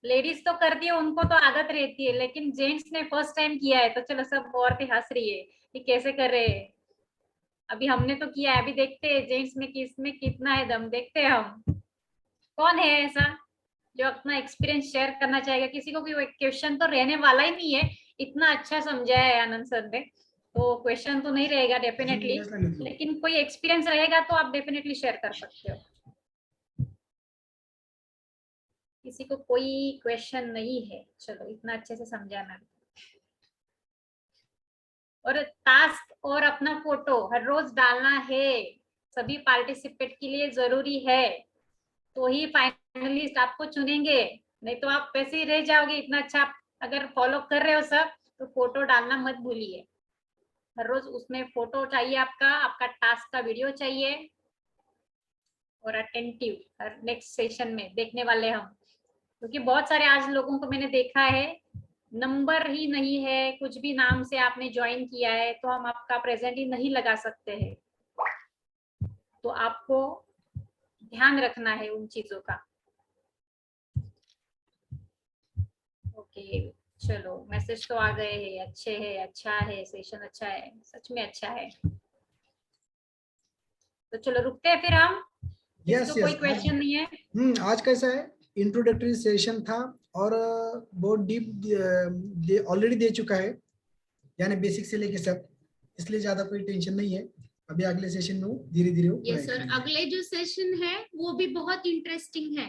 लेडीज तो करती है, उनको तो आदत रहती है, लेकिन जेंट्स ने फर्स्ट टाइम किया है, तो चलो सब औरतें हंस रही है कि कैसे कर रहे हैं। अभी हमने तो किया है, अभी देखते हैं जेंट्स में किसमें कितना है दम, देखते हैं हम। कौन है ऐसा जो अपना एक्सपीरियंस शेयर करना चाहेगा। किसी को कोई क्वेश्चन तो रहने वाला ही नहीं है, इतना अच्छा समझाया है आनंद सर ने। तो क्वेश्चन तो नहीं रहेगा डेफिनेटली, लेकिन कोई एक्सपीरियंस रहेगा तो आप डेफिनेटली शेयर कर सकते हो। किसी को कोई क्वेश्चन नहीं है? चलो, इतना अच्छे से समझा मैम। और टास्क और अपना फोटो हर रोज डालना है, सभी पार्टिसिपेट के लिए जरूरी है, तो ही फाइनलिस्ट आपको चुनेंगे, नहीं तो आप वैसे ही रह जाओगे। इतना अच्छा आप अगर फॉलो कर रहे हो सब, तो फोटो डालना मत भूलिए। हर रोज उसमें फोटो चाहिए, आपका टास्क का वीडियो चाहिए, और अटेंटिव हर नेक्स्ट सेशन में देखने वाले हम, क्योंकि बहुत सारे आज लोगों को मैंने देखा है नंबर ही नहीं है, कुछ भी नाम से आपने ज्वाइन किया है तो हम आपका प्रेजेंट ही नहीं लगा सकते हैं। तो आपको ध्यान रखना है उन चीजों का। ओके, चलो, मैसेज तो आ गए हैं, अच्छे है, अच्छा है, सेशन अच्छा है, सच में अच्छा है। तो चलो रुकते हैं फिर हम। यस कोई क्वेश्चन नहीं है? आज कैसा है, इंट्रोडक्टरी सेशन था और बहुत डीप ऑलरेडी दे चुका है, यानी बेसिक से लेके सब, इसलिए ज्यादा कोई टेंशन नहीं है। अभी अगले सेशन में धीरे धीरे यस सर, अगले जो सेशन है वो भी बहुत इंटरेस्टिंग है।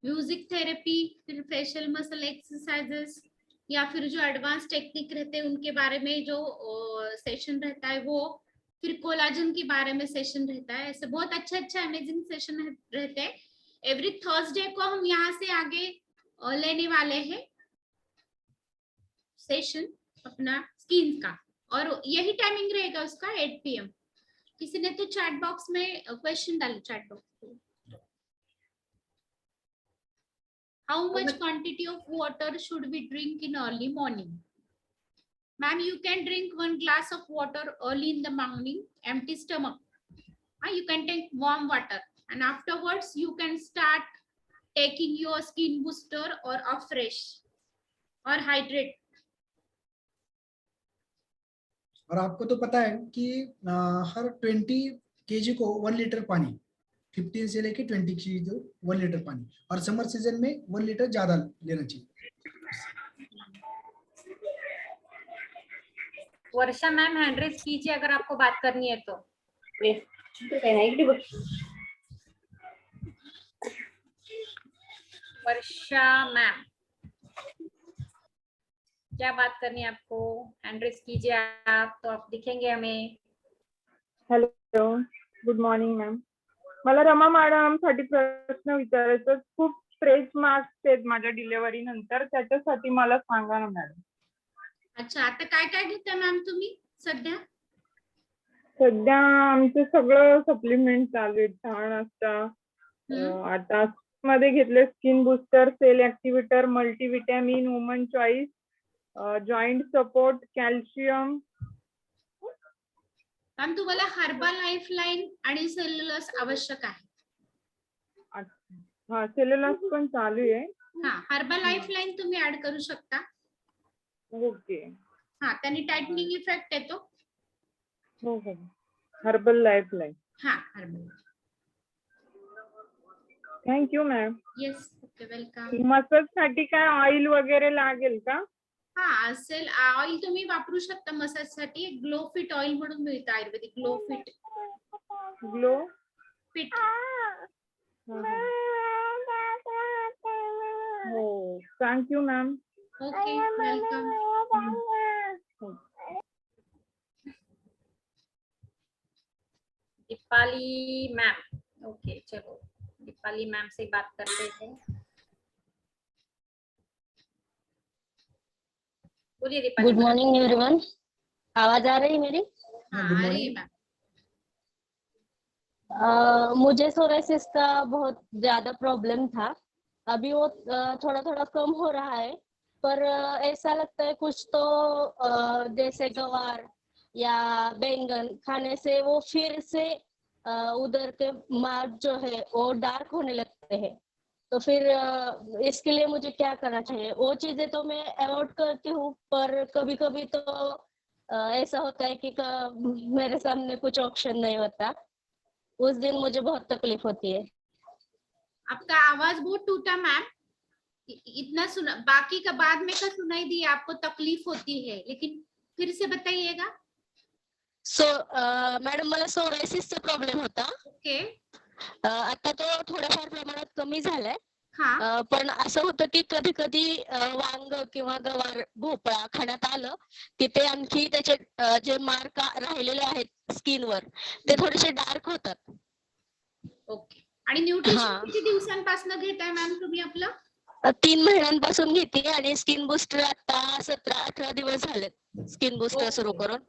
म्यूजिक थेरेपी, फिर फेशियल मसल एक्सरसाइजेस, या फिर जो एडवांस टेक्निक रहते हैं उनके बारे में जो सेशन रहता है वो, फिर कोलाजन के बारे में सेशन रहता है। ऐसे बहुत अच्छा अमेजिंग सेशन रहते हैं। एवरी थर्सडे को हम यहाँ से आगे लेने वाले हैं सेशन अपना स्किन का, और यही टाइमिंग रहेगा उसका 8 PM। किसी ने तो चैट बॉक्स में क्वेश्चन डाले, चैट बॉक्स में, how much quantity of water should we drink in early morning? Ma'am, you can drink 1 glass of water early in the morning, empty stomach. You can take warm water, and afterwards you can start taking your skin booster or a fresh or hydrate. और आपको तो पता है कि हर 20 kg को 1 litre पानी, 15 से लेके 20 kg को 1 लीटर पानी, और समर सीजन में 1 लीटर ज्यादा लेना चाहिए। वर्षा मैम हैंड रेज कीजिए अगर आपको बात करनी है तो। वर्षा मैम, क्या बात करनी है आपको? हैंड रेज कीजिए आप, तो आप दिखेंगे हमें। Hello, good morning ma'am. मला रमा मॅडम साठी प्रश्न विचारायचा. खूप स्ट्रेस मार्क्स आहेत माझ्या डिलिव्हरी नंतर, त्याच्यासाठी मला सांगा ना मॅडम. अच्छा, आता काय काय घेता मॅम तुम्ही सध्या? सध्या आमचं सगळं सप्लिमेंट चालू आहे. छान असतं. आता मध्ये घेतले skin booster, cell activator, multivitamin, woman choice, joint support, calcium. Ma'am, तुम्हाला हर्बल लाईफलाईन आणि सेल्युलस आवश्यक आहे. हा, सेल्युलस पण चालू आहे. हा, हर्बल लाईफलाईन तुम्ही ऍड करू शकता. ओके. हा, त्याने टाइटनिंग इफेक्ट येतो. हो हो, हर्बल लाईफलाईन. हा, herbal. Thank you ma'am. Yes, okay, welcome. Massage साठी काय ऑइल वगैरे लागेल का? हा, असेल ऑइल तुम्ही वापरू शकता मसाज साठी. ग्लो फिट ऑइल म्हणून मिळतं, ayurvedic glow fit. Glow fit. हो, thank you ma'am. Okay, welcome. Deepali ma'am, okay, चलो दीपाली मैम से बात करते हैं। बोलिए दीपाली। गुड मॉर्निंग एवरीवन, आवाज आ रही है मेरी? हाँ, गुड आ रही है मॉर्निंग। मैम. मुझे सोराइसिस का बहुत ज्यादा प्रॉब्लम था, अभी वो थोड़ा थोड़ा कम हो रहा है, पर ऐसा लगता है कुछ तो जैसे गवार या बैंगन खाने से वो फिर से उधर के मार्क जो है वो डार्क होने लगते हैं। तो फिर इसके लिए मुझे क्या करना चाहिए? वो चीजें तो मैं अवॉइड करती हूँ, पर कभी कभी तो ऐसा होता है कि मेरे सामने कुछ ऑप्शन नहीं होता, उस दिन मुझे बहुत तकलीफ होती है। आपका आवाज बहुत टूटा मैम. इतना सुना, बाकी का बाद में का सुनाई दिया. आपको तकलीफ होती है, लेकिन फिर से बताइएगा. सो मॅडम मला सोरायसिसचा प्रॉब्लेम होता. ओके. आता तो थोड्याफार प्रमाणात कमी झालाय. हा. पण असं होतं की कधी कधी वांग किंवा गवार भोपळा खाण्यात आलं की ते आणखी त्याचे जे मार्क राहिलेले आहेत स्किनवर ते थोडेसे डार्क होतात. ओके. आणि न्यूट्रिशन किती दिवसांपासून घेताय मॅम तुम्ही आपलं? 3 महिन्यांपासून घेते आणि स्किन बुस्टर आता 17-18 दिवस झालेत स्किन बुस्टर सुरू करून.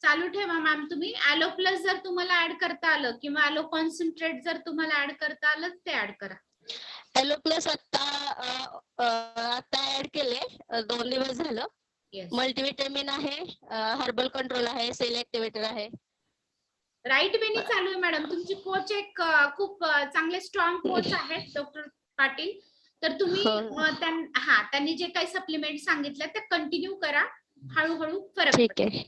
चालू ठेवा मॅम. तुम्ही ॲलो प्लस जर तुम्हाला ऍड करता आलं किंवा ॲलो कॉन्सन्ट्रेट जर तुम्हाला ऍड करता आलं ते ऍड करा. ॲलो प्लस आता ऍड केले 2 दिवस झालं. मल्टीव्हिटॅमिन आहे, हर्बल कंट्रोल आहे, सेल ऍक्टिव्हेटर आहे. राईट वेनी चालू आहे मॅडम. तुमची कोच एक खूप चांगले स्ट्रॉंग कोच आहेत डॉक्टर पाटील. तर तुम्ही त्यांनी जे काही सप्लिमेंट सांगितलं ते कंटिन्यू करा. हळूहळू फरक ठीक आहे.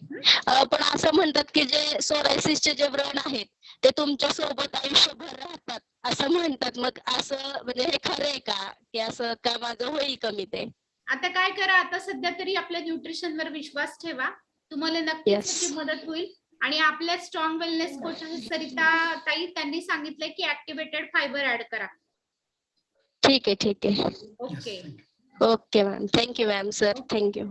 पण असं म्हणतात की जे सोरायसिसचे जे व्रण आहेत ते तुमच्या सोबत आयुष्यभर राहतात असं म्हणतात. मग असं म्हणजे हे खरं आहे का की असं का माझं होईल कमी ते? आता काय करा, आता सध्या तरी आपल्या न्यूट्रिशनवर विश्वास ठेवा. तुम्हाला नक्कीच त्याची मदत होईल. आणि आपल्या स्ट्रॉंग वेलनेस कोच आहेत सरिता ताई, त्यांनी सांगितलंय की ऍक्टिव्हेटेड फायबर ऍड करा. ठीक आहे, ठीक आहे. Okay. Okay ma'am. Thank you ma'am. Sir thank you.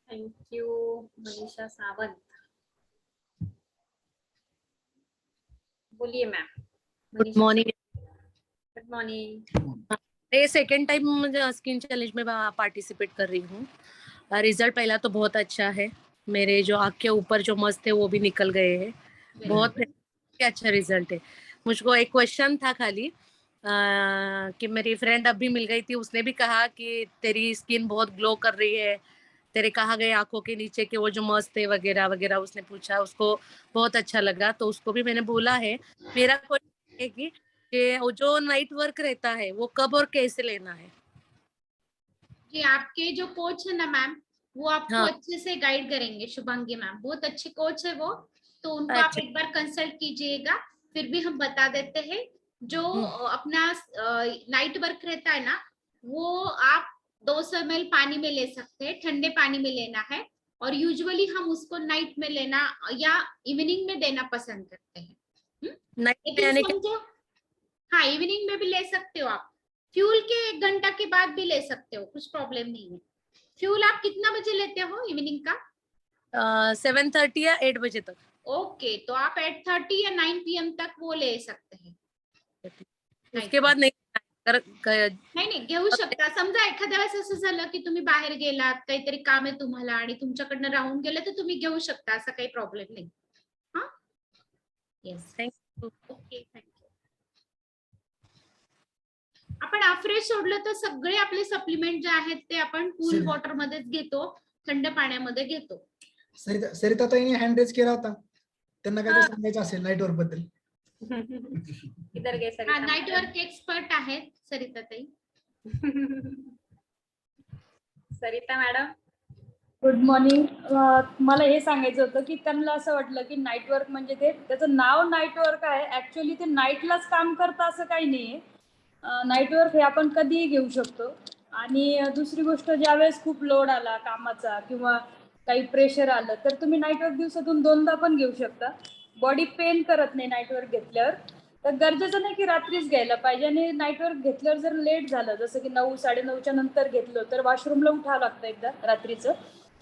Thank you Manisha Sawant. बोलिए ma'am. Good morning. Good morning. ये सेकेंड टाइम मुझे स्किन चैलेंज में पार्टिसिपेट कर रही हूँ. रिजल्ट पहला तो बहुत अच्छा है. मेरे जो आँख के ऊपर जो मस्त थे वो भी निकल गए हैं. बहुत अच्छा रिजल्ट है. मुझको एक क्वेश्चन था खाली कि मेरी फ्रेंड अभी मिल गई थी, उसने भी कहा कि तेरी स्किन बहुत ग्लो कर रही है, तेरे कहा गए आंखों के नीचे के वो जो मस्त है वगैरह वगैरह उसने पूछा. उसको बहुत अच्छा लगा तो उसको भी मैंने बोला है. मेरा क्वेश्चन है कि वो जो नाइट वर्क रहता है वो कब और कैसे लेना है? जी आपके जो कोच है ना मैम, वो आपको अच्छे से गाइड करेंगे. शुभांगी मैम बहुत अच्छी कोच है वो, तो उनको आप एक बार कंसल्ट कीजिएगा. फिर भी हम बता देते हैं जो अपना नाइट वर्क रहता है ना वो आप 200 ml पानी में ले सकते हैं. ठंडे पानी में लेना है. और यूजुअली हम उसको नाइट में लेना या इवनिंग में देना पसंद करते हैं. हाँ, इवनिंग में भी ले सकते हो आप. फ्यूल के 1 घंटा के बाद भी ले सकते हो, कुछ प्रॉब्लम नहीं है. फ्यूल आप कितना बजे लेते हो इवनिंग का? 7:30 या 8 बजे तक. ओके, तो आप 8:30 या 9 PM तक वो ले सकते हैं. उसके बाद नाही घेऊ शकता. समजा एखाद्या वेळेस असं झालं की तुम्ही बाहेर गेलात, काहीतरी काम आहे तुम्हाला आणि तुमच्याकडनं राहून गेलं तर तुम्ही घेऊ शकता, असा काही प्रॉब्लेम नाही. हा. येस. थँक्यू. Okay, thank you. आपण आफ्रेश सोडलं तर सगळे आपले सप्लिमेंट जे आहेत ते आपण कूल वॉटर मध्येच घेतो, थंड पाण्यामध्ये घेतो. सरिता ताईने हँड रेज केला होता, त्यांना काय सांगायचं असेल नाईट वर्क बद्दल? इधर गए सरिता. हा, नाईट वर्क एक्सपर्ट आहेत सरिता ताई. सरिता मॅडम. Good morning. मला हे सांगायचं होतं की त्यांना असं वाटलं की नाईट वर्क म्हणजे ते त्याचं नाव नाईट वर्क आहे, ऍक्च्युअली ते नाईटलाच काम करतं असं काही नाहीये. नाईट वर्क हे आपण कधीही घेऊ शकतो. आणि दुसरी गोष्ट, ज्यावेळेस खूप लोड आला कामाचा किंवा काही प्रेशर आलं तर तुम्ही नाईट वर्क दिवसातून 2दा पण घेऊ शकता. बॉडी पेन करत नाही नाईट वर्क घेतल्यावर. तर गरजेचं नाही की रात्रीच घ्यायला पाहिजे. आणि नाईट वर्क घेतल्यावर जर लेट झालं, जसं की 9-9:30च्या नंतर घेतलं तर वॉशरूमला उठावं लागतं एकदा रात्रीचं.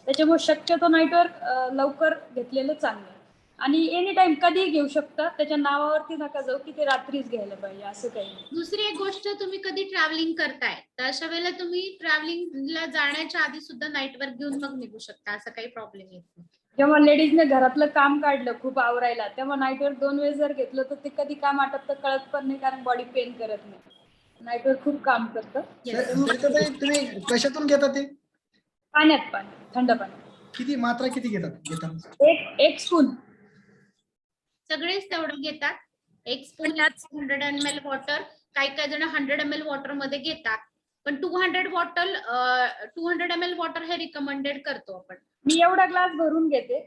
त्याच्यामुळे शक्यतो नाईट वर्क लवकर घेतलेलं चांगलं. आणि एनी टाइम कधीही घेऊ शकता. त्याच्या नावावरती नका जाऊ की ते रात्रीच घ्यायला पाहिजे असं काही. दुसरी एक गोष्ट, तुम्ही कधी ट्रॅव्हलिंग करताय तर अशा वेळेला तुम्ही ट्रॅव्हलिंगला जाण्याच्या आधी सुद्धा नाईट वर्क घेऊन मग निघू शकता, असं काही प्रॉब्लेम येत नाही. जेव्हा लेडीजने घरातलं काम काढलं खूप आवरायला, तेव्हा नाईट वर्क 2 वेळेस जर घेतलं तर ते कधी काम आटपतं कळत पण नाही, कारण बॉडी पेन करत नाही. नाईट वर्क खूप काम करतं. तुम्ही कशातून घेता ते? पाण्यात, थंड पाणी. किती मात्रा किती घेतात? एक स्पून. सगळेच तेवढं घेतात. एक स्पून 100 ml वॉटर. काही जण 100 ml वॉटर मध्ये घेतात, पण 200 ml वॉटर हे रिकमेंडेड करतो आपण. मी एवढा ग्लास भरून घेते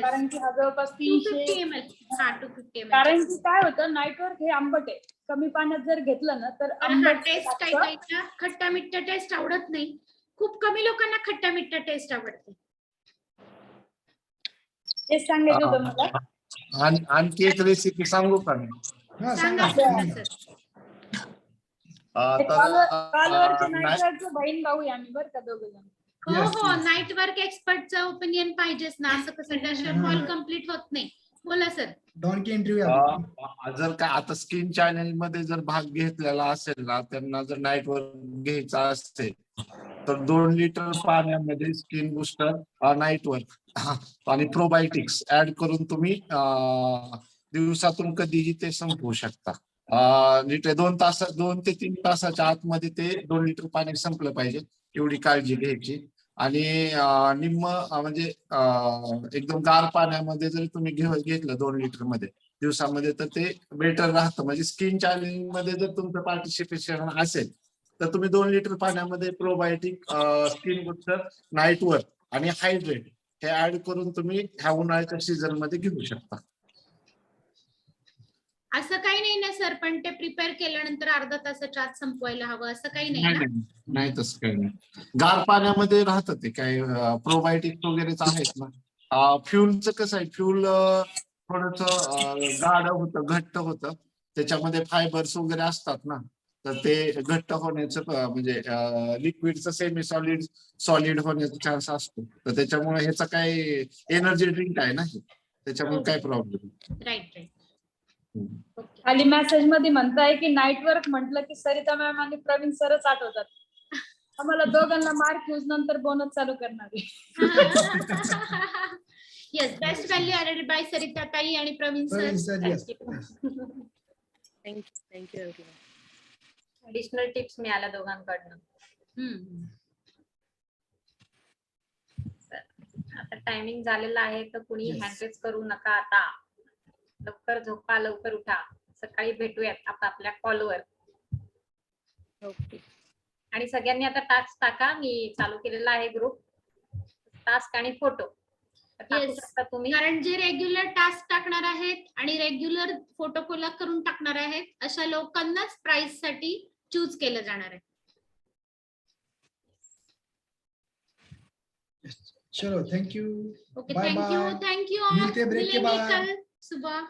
कारण की हा जवळपास 350 ml. हा, 250 ml. कारण की काय होतं, नाईट वर्क हे आंबट आहे. कमी पाण्यात जर घेतलं ना तर आंबट टेस्ट काही खट्टा मिठ्ठा टेस्ट आवडत नाही. खूप कमी लोकांना खट्टा मिठ्ठा टेस्ट आवडते. हेच सांगायचं होतं मला. आणखी एक रेसिपी सांगू का मी? हा, सांगा सांगा. सर. कॉलवरचे नाही नाईटवरचे बहीण भाऊ आहे आम्ही बरं का दोघं जण. हो Yes, हो, yes. नाईट वर्क एक्सपर्टचं ओपिनियन पाहिजेच ना, असं कसं त्याशिवाय कॉल कम्प्लीट होत नाही. बोला सर. डॉनकी इंटरव्ह्यू जर का आता स्किन चॅनल मध्ये जर भाग घेतलेला असेल ना, त्यांना जर नाईट वर्क घ्यायचा असेल तर 2 लिटर पाण्यामध्ये स्किन बुस्टर, नाईट वर्क आणि प्रोबायोटिक्स ऍड करून तुम्ही दिवसातून कधीही ते संपवू शकता. 2 ते 3 तासाच्या आतमध्ये ते 2 लिटर पाणी संपलं पाहिजे, एवढी काळजी घ्यायची. आणि निम्म म्हणजे एकदम गार पाण्यामध्ये जर तुम्ही घेतलं 2 लिटर मध्ये दिवसामध्ये तर ते बेटर राहतं. म्हणजे स्किन चॅलेंज मध्ये जर तुमचं पार्टिसिपेशन असेल तर तुम्ही 2 लिटर पाण्यामध्ये probiotic, skin booster, night work आणि हायड्रेट हे ऍड करून तुम्ही ह्या उन्हाळ्याच्या सीझन मध्ये घेऊ शकता. असं काही नाही ना सर, पण ते प्रिपेअर केल्यानंतर अर्धा तासाच्या आत संपवायला हवं असं काही नाही ना? नाही तसं काही नाही. गार पाण्यामध्ये राहतं ते काय प्रोबायोटिक्स वगैरेच आहेत ना. फ्युलचं कसं आहे, फ्युल थोडस गाढ होतं, घट्ट होतं, त्याच्यामध्ये फायबर्स वगैरे असतात ना, तर ते घट्ट होण्याचं म्हणजे लिक्विडचं सेमी सॉलिड होण्याचा चान्स असतो. तर त्याच्यामुळे ह्याचा काय एनर्जी ड्रिंक आहे ना, त्याच्यामुळे काय प्रॉब्लेम. Right right. खाली मेसेज मध्ये म्हणताय की नाईट वर्क म्हटलं की सरिता मॅम आणि प्रवीण सरच आठवतात. आम्हाला दोघांना मार्क यूज नंतर बोनस चालू करणार आहे. Yes, best value added by Sarita tai आणि Praveen sir. Thank you. Additional tips मिळाल्या दोघांकडनं. आता टायमिंग झालेला आहे तर कुणी हँडरेस करू नका आता. लवकर झोपा, लवकर उठा. सकाळी भेटूयात आपल्या कॉलवर. ओके. आणि सगळ्यांनी आता टास्क टाका. मी चालू केलेला आहे ग्रुप. टास्क आणि फोटो Yes. तुम्ही. कारण जे रेग्युलर टास्क टाकणार आहेत आणि रेग्युलर फोटो कोलॅब करून टाकणार आहेत अशा लोकांनाच प्राइस साठी चूज केलं जाणार आहे. चलो, thank you. Okay, Bye thank you bye. Thank you. मिलते हैं break के बाद. कल सुबह.